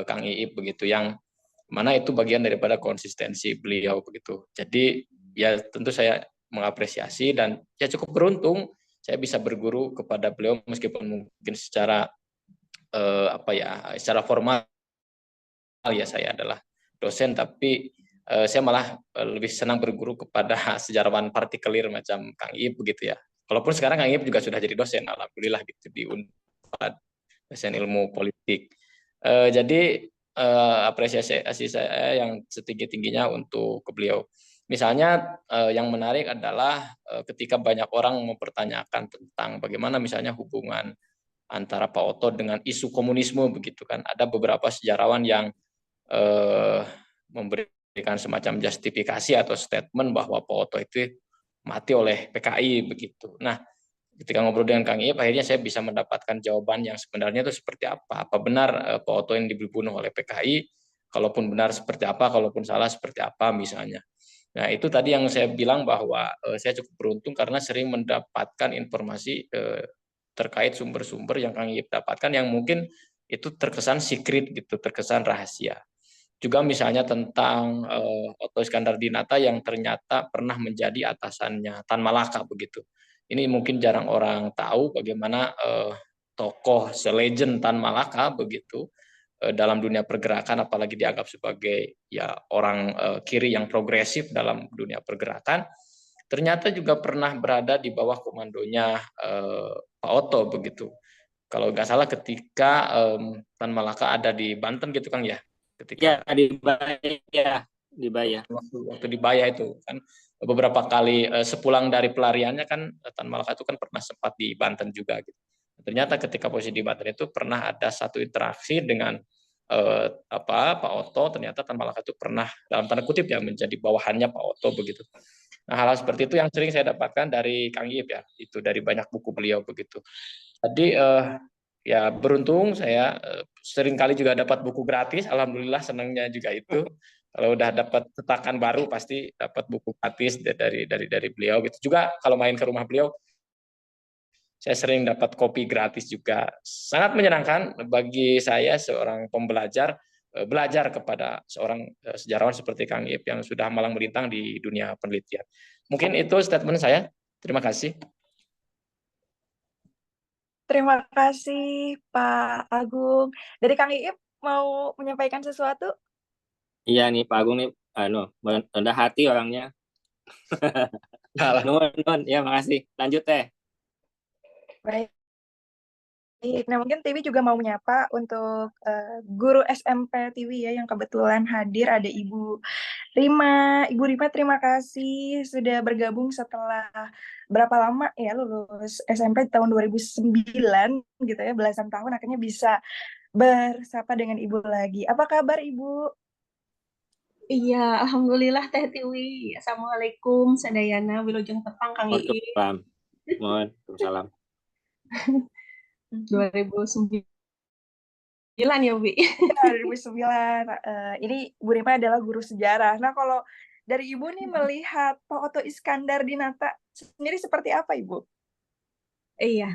Kang Iip begitu, yang mana itu bagian daripada konsistensi beliau begitu. Jadi ya tentu saya mengapresiasi dan ya cukup beruntung saya bisa berguru kepada beliau meskipun mungkin secara secara formal ya saya adalah dosen, tapi saya malah lebih senang berguru kepada sejarawan partikelir macam Kang Iip begitu ya. Walaupun sekarang Kang Iip juga sudah jadi dosen, alhamdulillah gitu di Unpad, dosen ilmu politik. Jadi apresiasi saya yang setinggi-tingginya untuk ke beliau. Misalnya yang menarik adalah ketika banyak orang mempertanyakan tentang bagaimana misalnya hubungan antara Pak Oto dengan isu komunisme begitu kan. Ada beberapa sejarawan yang memberikan semacam justifikasi atau statement bahwa Pak Oto itu mati oleh PKI begitu. Nah, ketika ngobrol dengan Kang Iip, akhirnya saya bisa mendapatkan jawaban yang sebenarnya itu seperti apa. Apa benar Pak Oto yang dibunuh oleh PKI? Kalaupun benar seperti apa, kalaupun salah seperti apa misalnya. Nah, itu tadi yang saya bilang bahwa saya cukup beruntung karena sering mendapatkan informasi terkait sumber-sumber yang Kang Iip dapatkan yang mungkin itu terkesan secret gitu, terkesan rahasia. Juga misalnya tentang Oto Iskandar Dinata yang ternyata pernah menjadi atasannya Tan Malaka begitu. Ini mungkin jarang orang tahu bagaimana tokoh selegend Tan Malaka begitu dalam dunia pergerakan, apalagi dianggap sebagai ya orang kiri yang progresif dalam dunia pergerakan, ternyata juga pernah berada di bawah komandonya Pak Oto begitu. Kalau nggak salah ketika Tan Malaka ada di Banten gitu Kang ya. Ketika ya di Bali ya. di Baya. Waktu di Baya itu kan beberapa kali sepulang dari pelariannya kan Tan Malaka itu kan pernah sempat di Banten juga gitu. Ternyata ketika posisi di Banten itu pernah ada satu interaksi dengan Pak Oto, ternyata Tan Malaka itu pernah dalam tanda kutip ya menjadi bawahannya Pak Oto begitu. Nah, hal seperti itu yang sering saya dapatkan dari Kang Iip ya, itu dari banyak buku beliau begitu. Jadi ya beruntung saya sering kali juga dapat buku gratis, alhamdulillah senangnya juga itu. Kalau udah dapat cetakan baru pasti dapat buku gratis dari beliau gitu. Juga kalau main ke rumah beliau saya sering dapat kopi gratis juga. Sangat menyenangkan bagi saya seorang pembelajar belajar kepada seorang sejarawan seperti Kang Iip yang sudah malang melintang di dunia penelitian. Mungkin itu statement saya. Terima kasih. Terima kasih Pak Agung. Dari Kang Iip mau menyampaikan sesuatu? Iya nih Pak Agung nih, rendah hati orangnya. Nuhun, ya makasih. Lanjut teh. Baik. Nah, mungkin Tiwi juga mau menyapa untuk guru SMP Tiwi ya yang kebetulan hadir, ada Ibu Rima. Ibu Rima, terima kasih sudah bergabung setelah berapa lama ya lulus SMP tahun 2009 gitu ya, belasan tahun akhirnya bisa bersapa dengan Ibu lagi. Apa kabar Ibu? Iya, alhamdulillah Teh Tiwi. Assalamualaikum, Sadayana, Wilujeng Tepang, Kang Ii. Mohon, salam. 2009 ya, Wi. 2009. Ini Bu Rima adalah guru sejarah. Nah, kalau dari Ibu nih melihat Pak Oto Iskandar Dinata sendiri seperti apa, Ibu? Iya,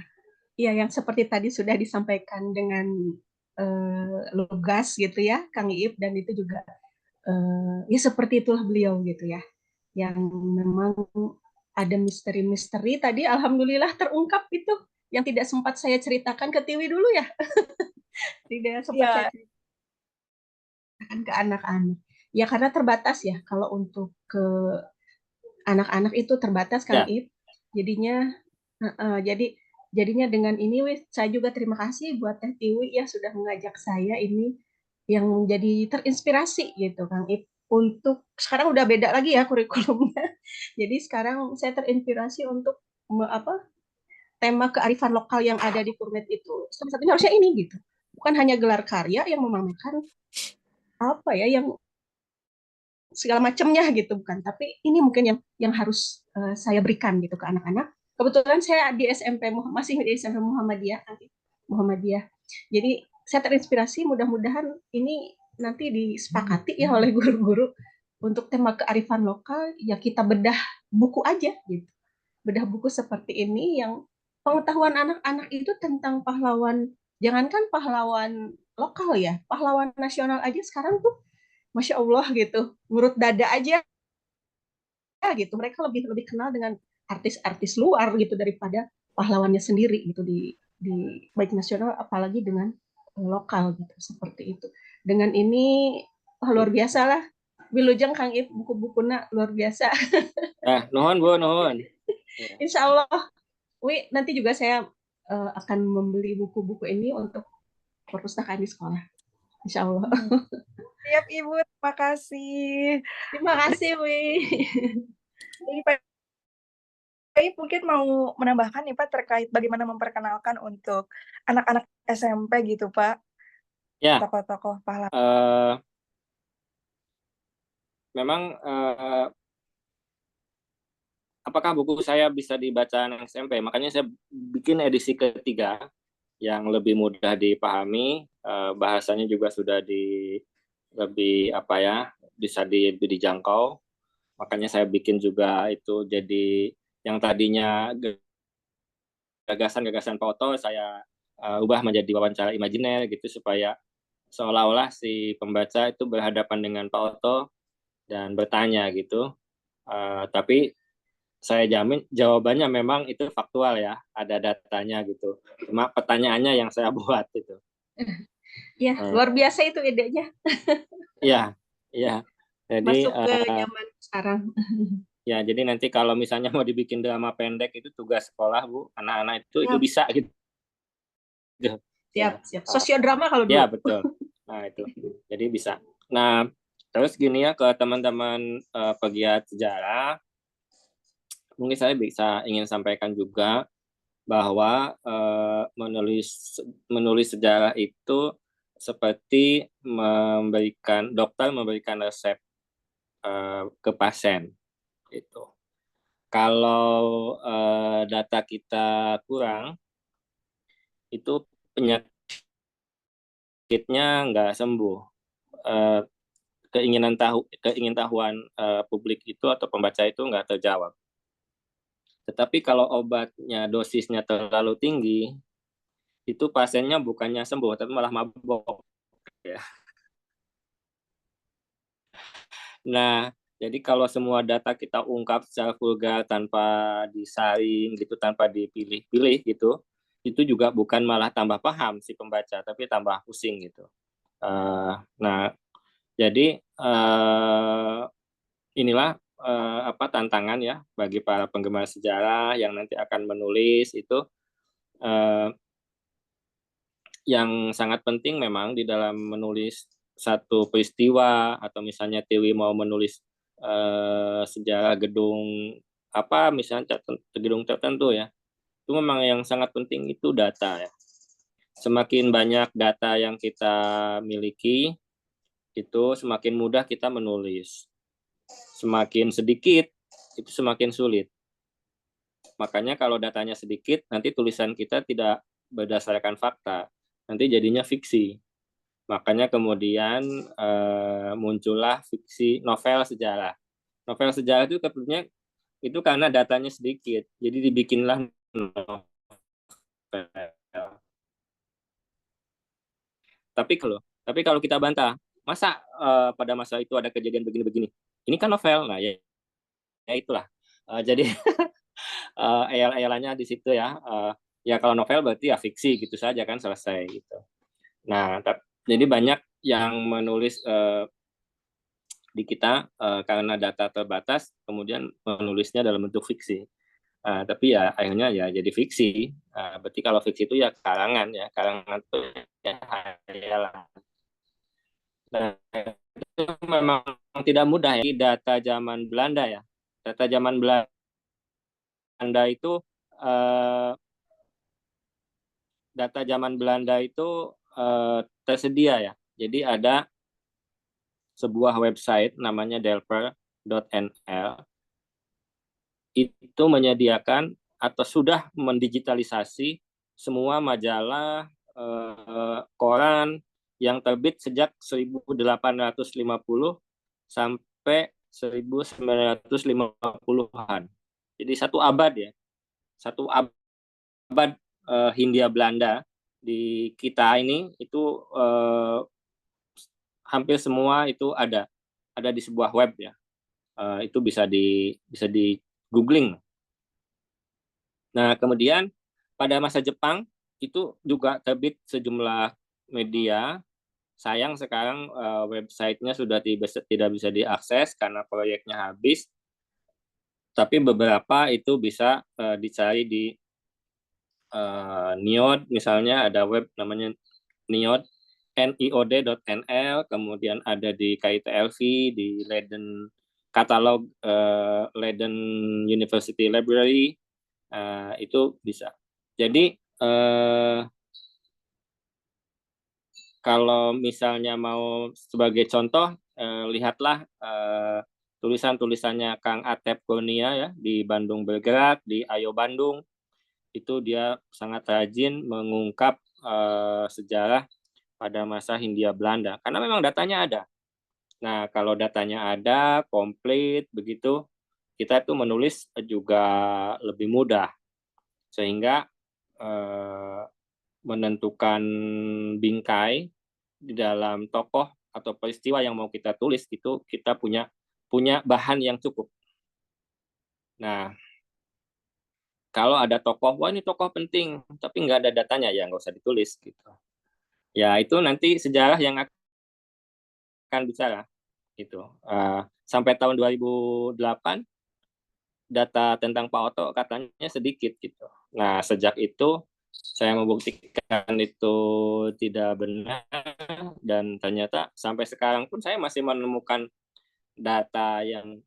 yang seperti tadi sudah disampaikan dengan lugas gitu ya, Kang Iip, dan itu juga ya seperti itulah beliau gitu ya, yang memang ada misteri-misteri tadi alhamdulillah terungkap itu yang tidak sempat saya ceritakan ke Tiwi dulu ya. Tidak sempat saya ceritakan ke anak-anak. Ya karena terbatas ya, kalau untuk ke anak-anak itu terbatas Kang Iip. Jadinya dengan ini saya juga terima kasih buat Teh Tiwi ya sudah mengajak saya ini yang jadi terinspirasi gitu Kang Iip. Untuk sekarang udah beda lagi ya kurikulumnya. Jadi sekarang saya terinspirasi untuk tema kearifan lokal yang ada di Purmed itu salah satunya harusnya ini gitu. Bukan hanya gelar karya yang memamerkan yang segala macamnya gitu, bukan, tapi ini mungkin yang harus saya berikan gitu ke anak-anak. Kebetulan saya di SMP masih di SMP Muhammadiyah. Jadi saya terinspirasi, mudah-mudahan ini nanti disepakati ya oleh guru-guru untuk tema kearifan lokal ya kita bedah buku aja gitu. Bedah buku seperti ini yang pengetahuan anak-anak itu tentang pahlawan, jangankan pahlawan lokal ya, pahlawan nasional aja sekarang tuh Masya Allah gitu, ngurut dada aja gitu. Mereka lebih kenal dengan artis-artis luar gitu daripada pahlawannya sendiri gitu di baik nasional apalagi dengan lokal gitu, seperti itu. Dengan ini luar biasa lah. Wilujeng Kang Iip buku-bukunya luar biasa. Nuhun Bu, nuhun. Insya Allah, nanti juga saya akan membeli buku-buku ini untuk perpustakaan di sekolah. Insya Allah. Siap Ibu, terima kasih. Terima kasih, Wi. Jadi Pak mungkin mau menambahkan nih Pak terkait bagaimana memperkenalkan untuk anak-anak SMP gitu Pak. Ya. Tokoh-tokoh pahlawan. Memang apakah buku saya bisa dibaca anak SMP? Makanya saya bikin edisi ketiga yang lebih mudah dipahami, bahasanya juga sudah bisa dijangkau. Makanya saya bikin juga itu jadi yang tadinya gagasan-gagasan Pak Oto saya ubah menjadi wawancara imajiner gitu supaya seolah-olah si pembaca itu berhadapan dengan Pak Oto dan bertanya gitu. Tapi saya jamin jawabannya memang itu faktual ya, ada datanya gitu. Cuma pertanyaannya yang saya buat itu. Ya, luar biasa itu idenya. Iya. Jadi masuk ke zaman sekarang. Ya, jadi nanti kalau misalnya mau dibikin drama pendek itu tugas sekolah, Bu. Anak-anak itu bisa gitu. Siap. Sosiodrama kalau dulu. Ya, betul. Nah, itu. Jadi bisa. Nah, Terus gini ya, ke teman-teman pegiat sejarah, mungkin saya ingin sampaikan juga bahwa menulis sejarah itu seperti dokter memberikan resep ke pasien itu. Kalau data kita kurang, itu penyakitnya nggak sembuh. Keingintahuan publik itu atau pembaca itu nggak terjawab. Tetapi kalau obatnya dosisnya terlalu tinggi, itu pasiennya bukannya sembuh, tapi malah mabok. Ya. Nah, jadi kalau semua data kita ungkap secara vulgar tanpa disaring gitu, tanpa dipilih-pilih gitu, itu juga bukan malah tambah paham si pembaca, tapi tambah pusing gitu. Nah, jadi inilah tantangan ya bagi para penggemar sejarah yang nanti akan menulis itu. Yang sangat penting memang di dalam menulis satu peristiwa, atau misalnya Tiwi mau menulis sejarah gedung misalnya gedung tertentu ya, itu memang yang sangat penting itu data ya. Semakin banyak data yang kita miliki, itu semakin mudah kita menulis. Semakin sedikit, itu semakin sulit. Makanya kalau datanya sedikit, nanti tulisan kita tidak berdasarkan fakta, nanti jadinya fiksi. Makanya kemudian muncullah fiksi novel sejarah. Novel sejarah itu sebetulnya itu karena datanya sedikit, jadi dibikinlah novel. Tapi kalau kita bantah, masa pada masa itu ada kejadian begini-begini? Ini kan novel, nah ya itulah. Jadi ayal-ayalannya di situ ya. Ya kalau novel berarti ya fiksi gitu saja kan, selesai gitu. Nah, jadi banyak yang menulis di kita karena data terbatas, kemudian menulisnya dalam bentuk fiksi. Tapi ya akhirnya ya jadi fiksi. Berarti kalau fiksi itu ya karangan itu ya hayalan. Nah, itu memang tidak mudah ya. Data zaman Belanda ya. Data zaman Belanda itu tersedia ya. Jadi ada sebuah website namanya delper.nl, itu menyediakan atau sudah mendigitalisasi semua majalah, koran yang terbit sejak 1850 sampai 1950-an. Jadi satu abad ya. Satu abad Hindia Belanda di kita ini itu hampir semua itu ada di sebuah web ya. Itu bisa di googling. Nah, kemudian pada masa Jepang itu juga terbit sejumlah media. Sayang sekarang websitenya sudah tidak bisa diakses karena proyeknya habis. Tapi beberapa itu bisa dicari di NIOD, misalnya ada web namanya niod.nl, kemudian ada di KITLV, di Leiden katalog Leiden University Library, itu bisa. Jadi kalau misalnya mau sebagai contoh, lihatlah tulisan-tulisannya Kang Atep Kurnia ya di Bandung Bergerak, di Ayo Bandung. Itu dia sangat rajin mengungkap sejarah pada masa Hindia Belanda, karena memang datanya ada. Nah, kalau datanya ada, komplit, begitu, kita itu menulis juga lebih mudah. Sehingga menentukan bingkai di dalam tokoh atau peristiwa yang mau kita tulis, itu kita punya bahan yang cukup. Nah, kalau ada tokoh, wah ini tokoh penting, tapi nggak ada datanya, ya nggak usah ditulis gitu. Ya itu nanti sejarah yang akan bicara gitu. Sampai tahun 2008 data tentang Pak Oto katanya sedikit gitu. Nah, sejak itu saya membuktikan itu tidak benar, dan ternyata sampai sekarang pun saya masih menemukan data yang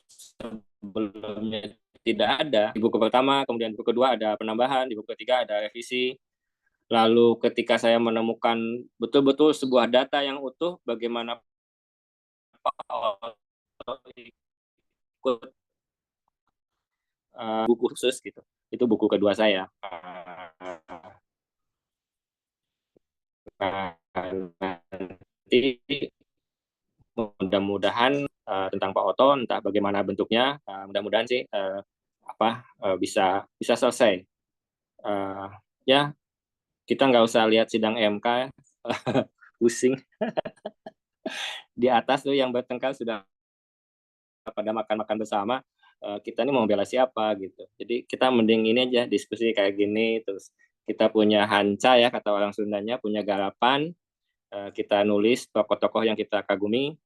sebelumnya tidak ada. Di buku pertama, kemudian buku kedua ada penambahan, di buku ketiga ada revisi. Lalu ketika saya menemukan betul-betul sebuah data yang utuh, bagaimana Pak Otto ikut buku khusus gitu. Itu buku kedua saya. Nanti mudah-mudahan tentang Pak Otto, entah bagaimana bentuknya, mudah-mudahan sih bisa selesai. Ya, kita nggak usah lihat sidang MK, pusing. Di atas tuh yang bertengkar sudah pada makan-makan bersama, kita ini mau bela siapa gitu. Jadi kita mending ini aja, diskusi kayak gini, terus kita punya hanca ya, kata orang Sundanya, punya garapan, kita nulis tokoh-tokoh yang kita kagumi,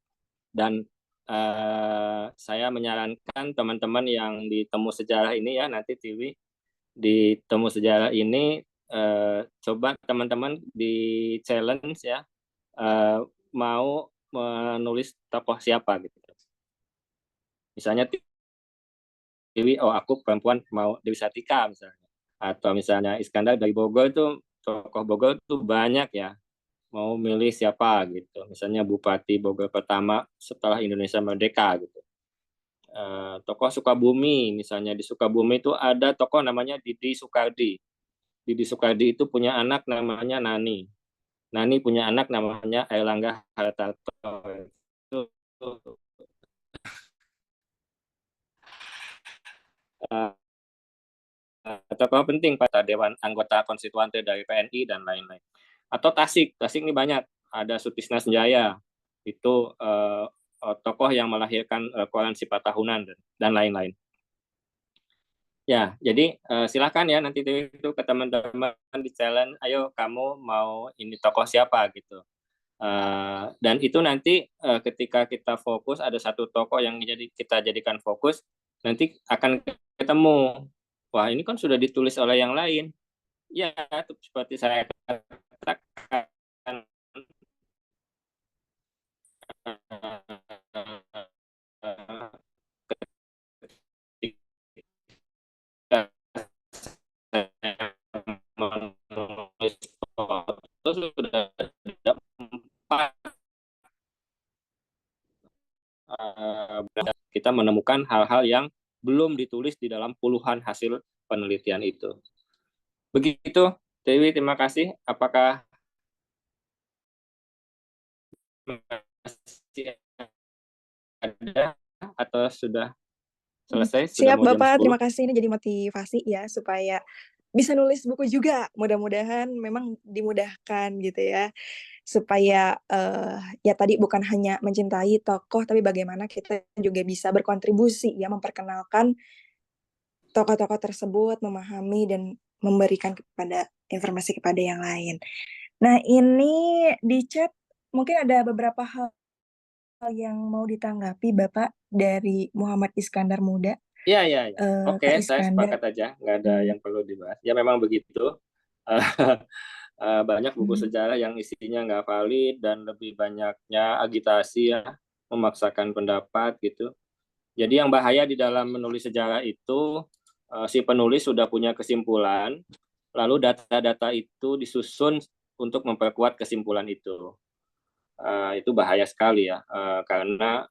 dan saya menyarankan teman-teman yang di Temu Sejarah ini ya, nanti Tiwi, di Temu Sejarah ini coba teman-teman di challenge ya, mau menulis tokoh siapa gitu. Misalnya Tiwi, oh aku perempuan mau Dewi Sartika misalnya. Atau misalnya Iskandar dari Bogor itu, tokoh Bogor itu banyak ya. Mau milih siapa gitu. Misalnya Bupati Bogor pertama setelah Indonesia merdeka gitu. Tokoh Sukabumi, misalnya di Sukabumi itu ada tokoh namanya Didi Soekardi. Didi Soekardi itu punya anak namanya Nani. Nani punya anak namanya Airlangga Hartarto. Itu tokoh penting pada Dewan Anggota Konstituante dari PNI dan lain-lain. Atau Tasik ini banyak. Ada Sutisna Senjaya, itu tokoh yang melahirkan koran sifat tahunan dan lain-lain. Ya, jadi silakan ya nanti itu ke teman-teman di challenge, ayo kamu mau ini tokoh siapa gitu. Dan itu nanti ketika kita fokus ada satu tokoh yang kita jadikan fokus, nanti akan ketemu, wah ini kan sudah ditulis oleh yang lain. Ya, seperti saya katakan, menulis foto sudah ada 4, kita menemukan hal-hal yang belum ditulis di dalam puluhan hasil penelitian itu. Begitu, Dewi, terima kasih. Apakah masih ada atau sudah selesai? Siap, Sudah mau Bapak. jam 10? Terima kasih. Ini jadi motivasi ya, supaya bisa nulis buku juga. Mudah-mudahan memang dimudahkan gitu ya. Supaya ya tadi bukan hanya mencintai tokoh, tapi bagaimana kita juga bisa berkontribusi ya, memperkenalkan tokoh-tokoh tersebut, memahami dan memberikan informasi kepada yang lain. Nah, ini di chat mungkin ada beberapa hal yang mau ditanggapi Bapak dari Muhammad Iskandar Muda. Iya. Oke, Kak saya Iskandar. sepakat aja, nggak ada yang perlu dibahas. Ya memang begitu. Banyak buku sejarah yang isinya nggak valid dan lebih banyaknya agitasi ya, memaksakan pendapat gitu. Jadi yang bahaya di dalam menulis sejarah itu, si penulis sudah punya kesimpulan, lalu data-data itu disusun untuk memperkuat kesimpulan itu. Itu bahaya sekali ya, karena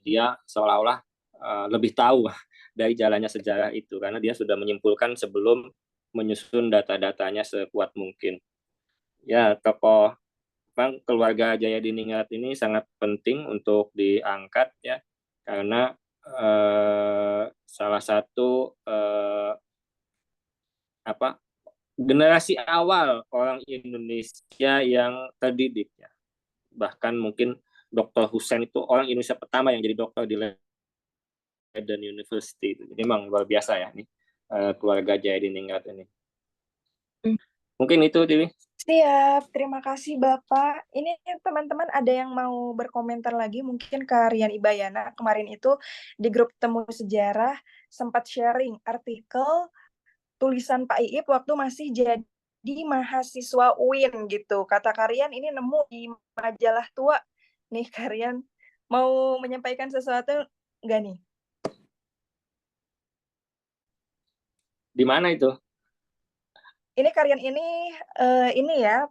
dia seolah-olah lebih tahu dari jalannya sejarah itu, karena dia sudah menyimpulkan sebelum menyusun data-datanya sekuat mungkin. Ya, tokoh keluarga Jayadiningrat ini sangat penting untuk diangkat ya, karena salah satu generasi awal orang Indonesia yang terdidik ya. Bahkan mungkin Dr. Hussein itu orang Indonesia pertama yang jadi dokter di Leiden University. Jadi memang luar biasa ya nih keluarga Jayadiningrat ini. Mungkin itu, Dewi. Siap, terima kasih Bapak. Ini teman-teman ada yang mau berkomentar lagi, mungkin ke Rian Ibayana. Kemarin itu di grup Temu Sejarah sempat sharing artikel tulisan Pak Iip waktu masih jadi di mahasiswa UIN gitu. Kata Karian ini nemu di majalah tua. Nih Karian mau menyampaikan sesuatu nggak nih? Di mana itu? Ini Karian ini ya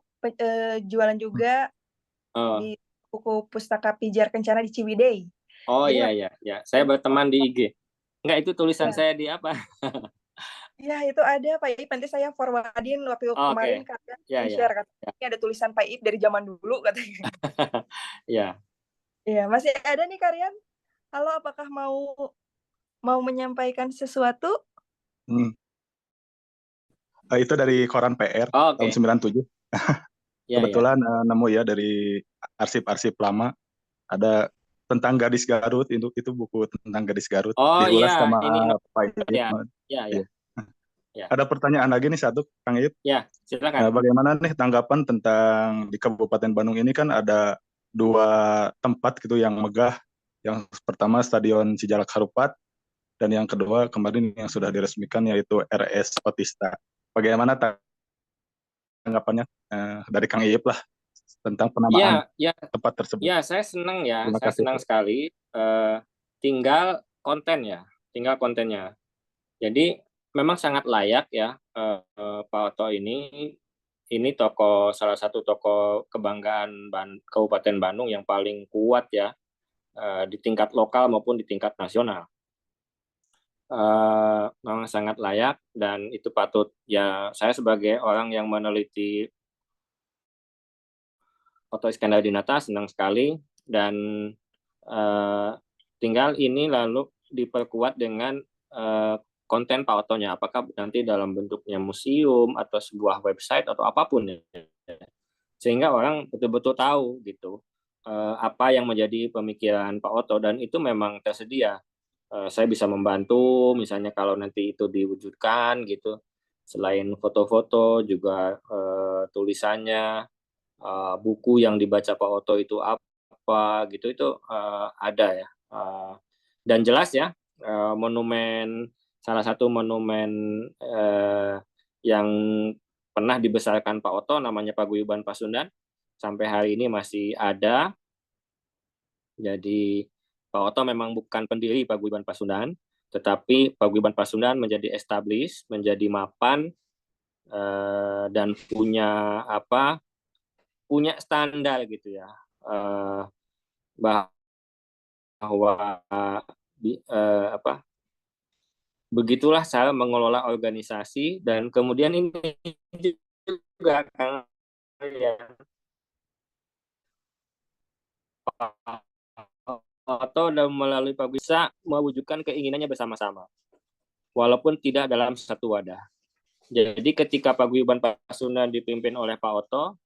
jualan juga Oh, di buku Pustaka Pijar Kencana di Ciwidey. oh Jadi ya. Saya berteman di IG. Enggak, itu tulisan ya, saya di apa? ya itu ada Pak Ip, nanti saya forwardin waktu Oh, kemarin oke. Karian Ya. share katanya ini ada tulisan Pak Ip dari zaman dulu katanya. Ya. Iya, masih ada nih Karian. Halo, apakah mau menyampaikan sesuatu? Hmm. Itu dari koran PR Oh, tahun oke. 97. Ya. Kebetulan nemu ya dari arsip-arsip lama ada tentang Gadis Garut, itu buku tentang Gadis Garut Oh diulas iya, sama ini Pak Ip. ya. Ya. Iya. Ya. Ada pertanyaan lagi nih satu, Kang Ip. Ya, silakan. Bagaimana nih tanggapan tentang di Kabupaten Bandung ini kan ada 2 tempat gitu yang megah. Yang pertama Stadion Sijalak Harupat dan yang kedua kemarin yang sudah diresmikan yaitu RS Otista. Bagaimana tanggapannya dari Kang Ip lah tentang penamaan tempat tersebut? Ya, saya senang ya. Terima Saya kasih. senang sekali. Tinggal kontennya. Jadi memang sangat layak ya, Pak Oto ini salah satu toko kebanggaan Kabupaten Bandung yang paling kuat ya, di tingkat lokal maupun di tingkat nasional. Memang sangat layak dan itu patut ya, saya sebagai orang yang meneliti Oto Iskandar-Dinata senang sekali dan tinggal ini lalu diperkuat dengan konten Pak Otonya, apakah nanti dalam bentuknya museum atau sebuah website atau apapun ya, sehingga orang betul-betul tahu gitu apa yang menjadi pemikiran Pak Oto, dan itu memang tersedia. Saya bisa membantu misalnya kalau nanti itu diwujudkan gitu, selain foto-foto juga tulisannya, buku yang dibaca Pak Oto itu apa gitu, itu ada ya. Dan jelas ya, salah satu monumen yang pernah dibesarkan Pak Oto namanya Paguyuban Pasundan sampai hari ini masih ada. Jadi Pak Oto memang bukan pendiri Paguyuban Pasundan, tetapi Paguyuban Pasundan menjadi established, menjadi mapan, dan punya standar gitu ya, bahwa begitulah cara mengelola organisasi. Dan kemudian ini juga kan ya, Oto dan melalui Pak bisa mewujudkan keinginannya bersama-sama, walaupun tidak dalam satu wadah. Jadi ketika Paguyuban Pasundan dipimpin oleh Pak Oto,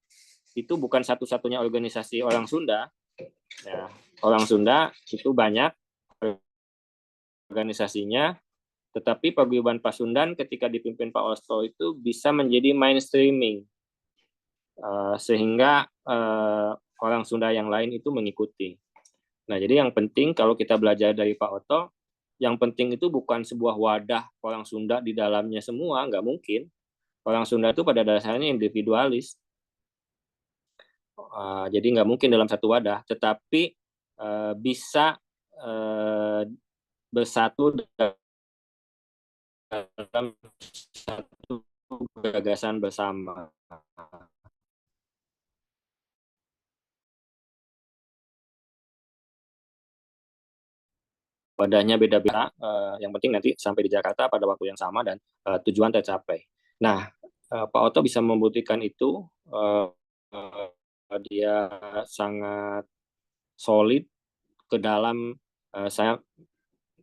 itu bukan satu-satunya organisasi orang Sunda. Ya, orang Sunda itu banyak organisasinya, tetapi Paguyuban Pasundan ketika dipimpin Pak Oto itu bisa menjadi mainstreaming, sehingga orang Sunda yang lain itu mengikuti. Nah, jadi yang penting kalau kita belajar dari Pak Oto, yang penting itu bukan sebuah wadah orang Sunda di dalamnya semua, nggak mungkin. Orang Sunda itu pada dasarnya individualis. Jadi nggak mungkin dalam satu wadah, tetapi bisa bersatu dalam satu gagasan bersama. Wadahnya beda-beda, yang penting nanti sampai di Jakarta pada waktu yang sama dan tujuan tercapai. Nah, Pak Oto bisa membuktikan itu. Dia sangat solid ke dalam, saya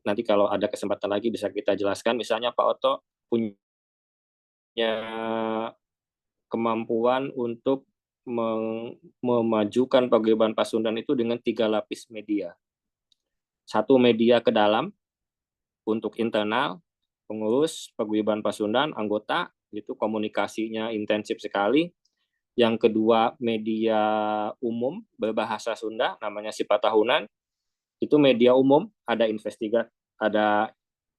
nanti kalau ada kesempatan lagi bisa kita jelaskan. Misalnya Pak Oto punya kemampuan untuk memajukan Paguyuban Pasundan itu dengan 3 lapis media. 1 media ke dalam untuk internal, pengurus Paguyuban Pasundan, anggota, itu komunikasinya intensif sekali. Yang kedua, media umum berbahasa Sunda, namanya Sifat Tahunan. Itu media umum, ada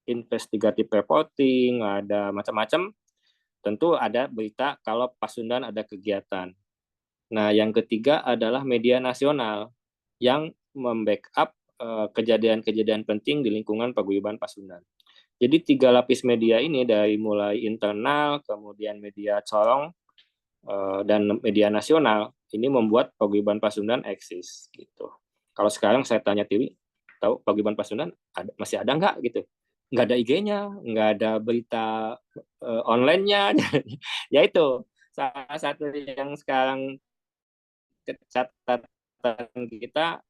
investigative reporting, ada macam-macam. tentu ada berita kalau Pasundan ada kegiatan. Nah, yang ketiga adalah media nasional yang membackup kejadian-kejadian penting di lingkungan paguyuban Pasundan. Jadi 3 lapis media ini dari mulai internal, kemudian media colong, dan media nasional ini membuat paguyuban Pasundan eksis gitu. Kalau sekarang saya tanya Tiwi, tahu paguyuban Pasundan masih ada nggak gitu? Nggak ada IG-nya, nggak ada berita online-nya. Ya itu salah satu yang sekarang catatan kita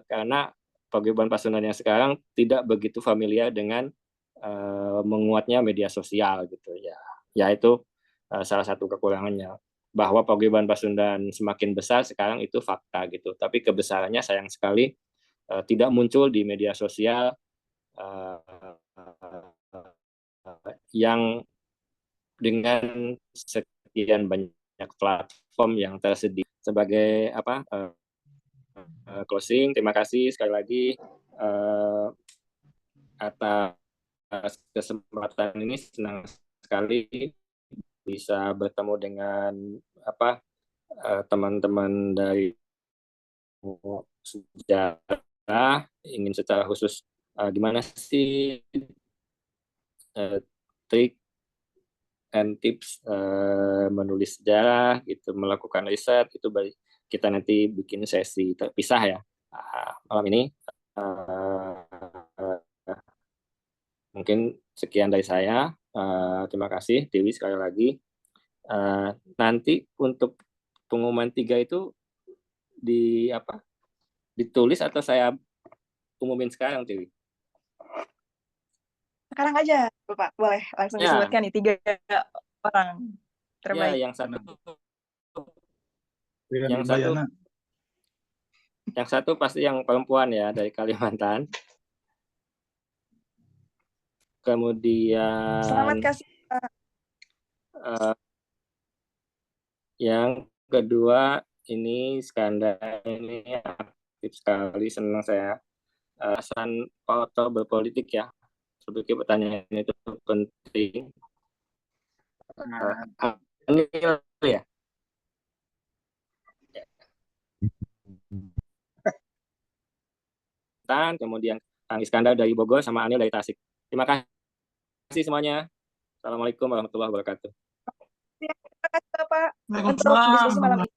karena paguyuban Pasundan yang sekarang tidak begitu familiar dengan menguatnya media sosial gitu ya. Ya itu salah satu kekurangannya, bahwa paguyuban Pasundan semakin besar sekarang itu fakta gitu. Tapi kebesarannya sayang sekali tidak muncul di media sosial yang dengan sekian banyak platform yang tersedia. Sebagai closing, terima kasih sekali lagi atas kesempatan ini, senang sekali bisa bertemu dengan teman-teman dari sejarah. Ingin secara khusus gimana sih trik and tips menulis sejarah gitu, melakukan riset itu. Kita nanti bikin sesi terpisah ya malam ini. Mungkin sekian dari saya. Terima kasih Dewi sekali lagi. Nanti untuk pengumuman 3 itu ditulis atau saya umumin sekarang, Dewi? Sekarang aja, Bapak. Boleh langsung disebutkan nih 3 orang terbaik. Ya, yang satu pasti yang perempuan ya, dari Kalimantan. Kemudian selamat kasih. Yang kedua ini Iskandar, ini aktif sekali, senang saya. Pesan Pak Oto berpolitik ya, seperti pertanyaan itu penting. Ini ya. Kemudian Kang Iskandar dari Bogor sama Anil dari Tasik. Terima kasih semuanya. Assalamualaikum warahmatullahi wabarakatuh. Terima kasih Bapak untuk diskusi malam ini.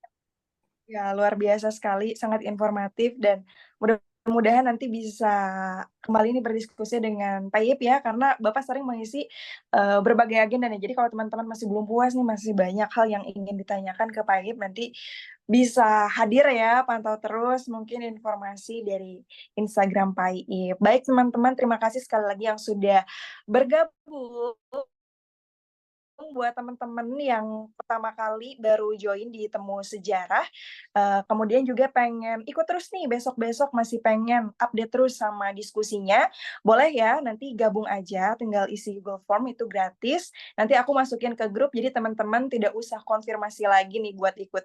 Ya, luar biasa sekali, sangat informatif, dan mudah-mudahan nanti bisa kembali ini berdiskusi dengan Pak Ip ya, karena Bapak sering mengisi berbagai agenda nih. Jadi kalau teman-teman masih belum puas nih, masih banyak hal yang ingin ditanyakan ke Pak Ip, nanti bisa hadir ya, pantau terus mungkin informasi dari Instagram Pak Ip. Baik teman-teman, terima kasih sekali lagi yang sudah bergabung. Buat teman-teman yang pertama kali baru join di Temu Sejarah, kemudian juga pengen ikut terus nih, besok-besok masih pengen update terus sama diskusinya, boleh ya, nanti gabung aja, tinggal isi Google Form, itu gratis, nanti aku masukin ke grup, jadi teman-teman tidak usah konfirmasi lagi nih buat ikut,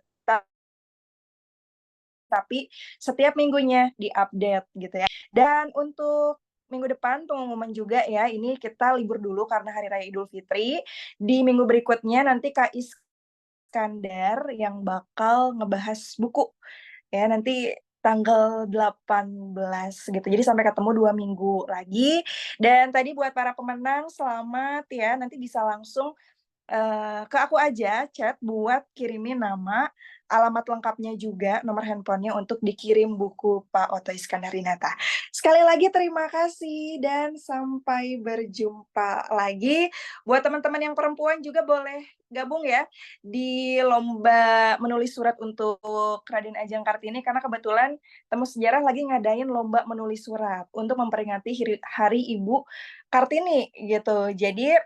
tapi setiap minggunya di-update gitu ya. Dan untuk minggu depan pengumuman juga ya, ini kita libur dulu karena Hari Raya Idul Fitri. Di minggu berikutnya nanti Kak Iskandar yang bakal ngebahas buku. Ya, nanti tanggal 18 gitu. Jadi sampai ketemu 2 minggu lagi. Dan tadi buat para pemenang, selamat ya. Nanti bisa langsung ke aku aja chat buat kirimin nama, alamat lengkapnya juga, nomor handphonenya untuk dikirim buku Pak Oto Iskandar-Dinata. Sekali lagi terima kasih dan sampai berjumpa lagi. Buat teman-teman yang perempuan juga boleh gabung ya di lomba menulis surat untuk Raden Ajeng Kartini, karena kebetulan Temu Sejarah lagi ngadain lomba menulis surat untuk memperingati Hari Ibu Kartini gitu. Jadi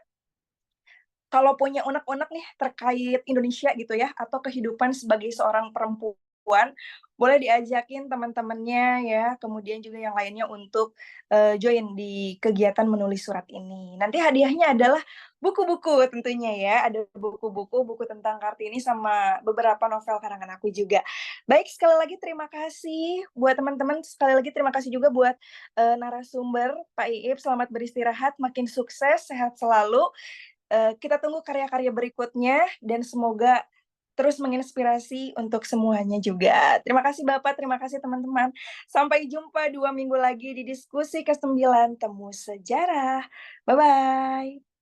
kalau punya unek-unek nih terkait Indonesia gitu ya, atau kehidupan sebagai seorang perempuan, boleh diajakin teman-temannya ya, kemudian juga yang lainnya untuk join di kegiatan menulis surat ini. Nanti hadiahnya adalah buku-buku tentunya ya, ada buku tentang Kartini sama beberapa novel karangan aku juga. Baik, sekali lagi terima kasih buat teman-teman, sekali lagi terima kasih juga buat narasumber Pak Iip, selamat beristirahat, makin sukses, sehat selalu. Kita tunggu karya-karya berikutnya dan semoga terus menginspirasi untuk semuanya juga. Terima kasih Bapak, terima kasih teman-teman. Sampai jumpa 2 minggu lagi di diskusi ke-9 Temu Sejarah. Bye-bye.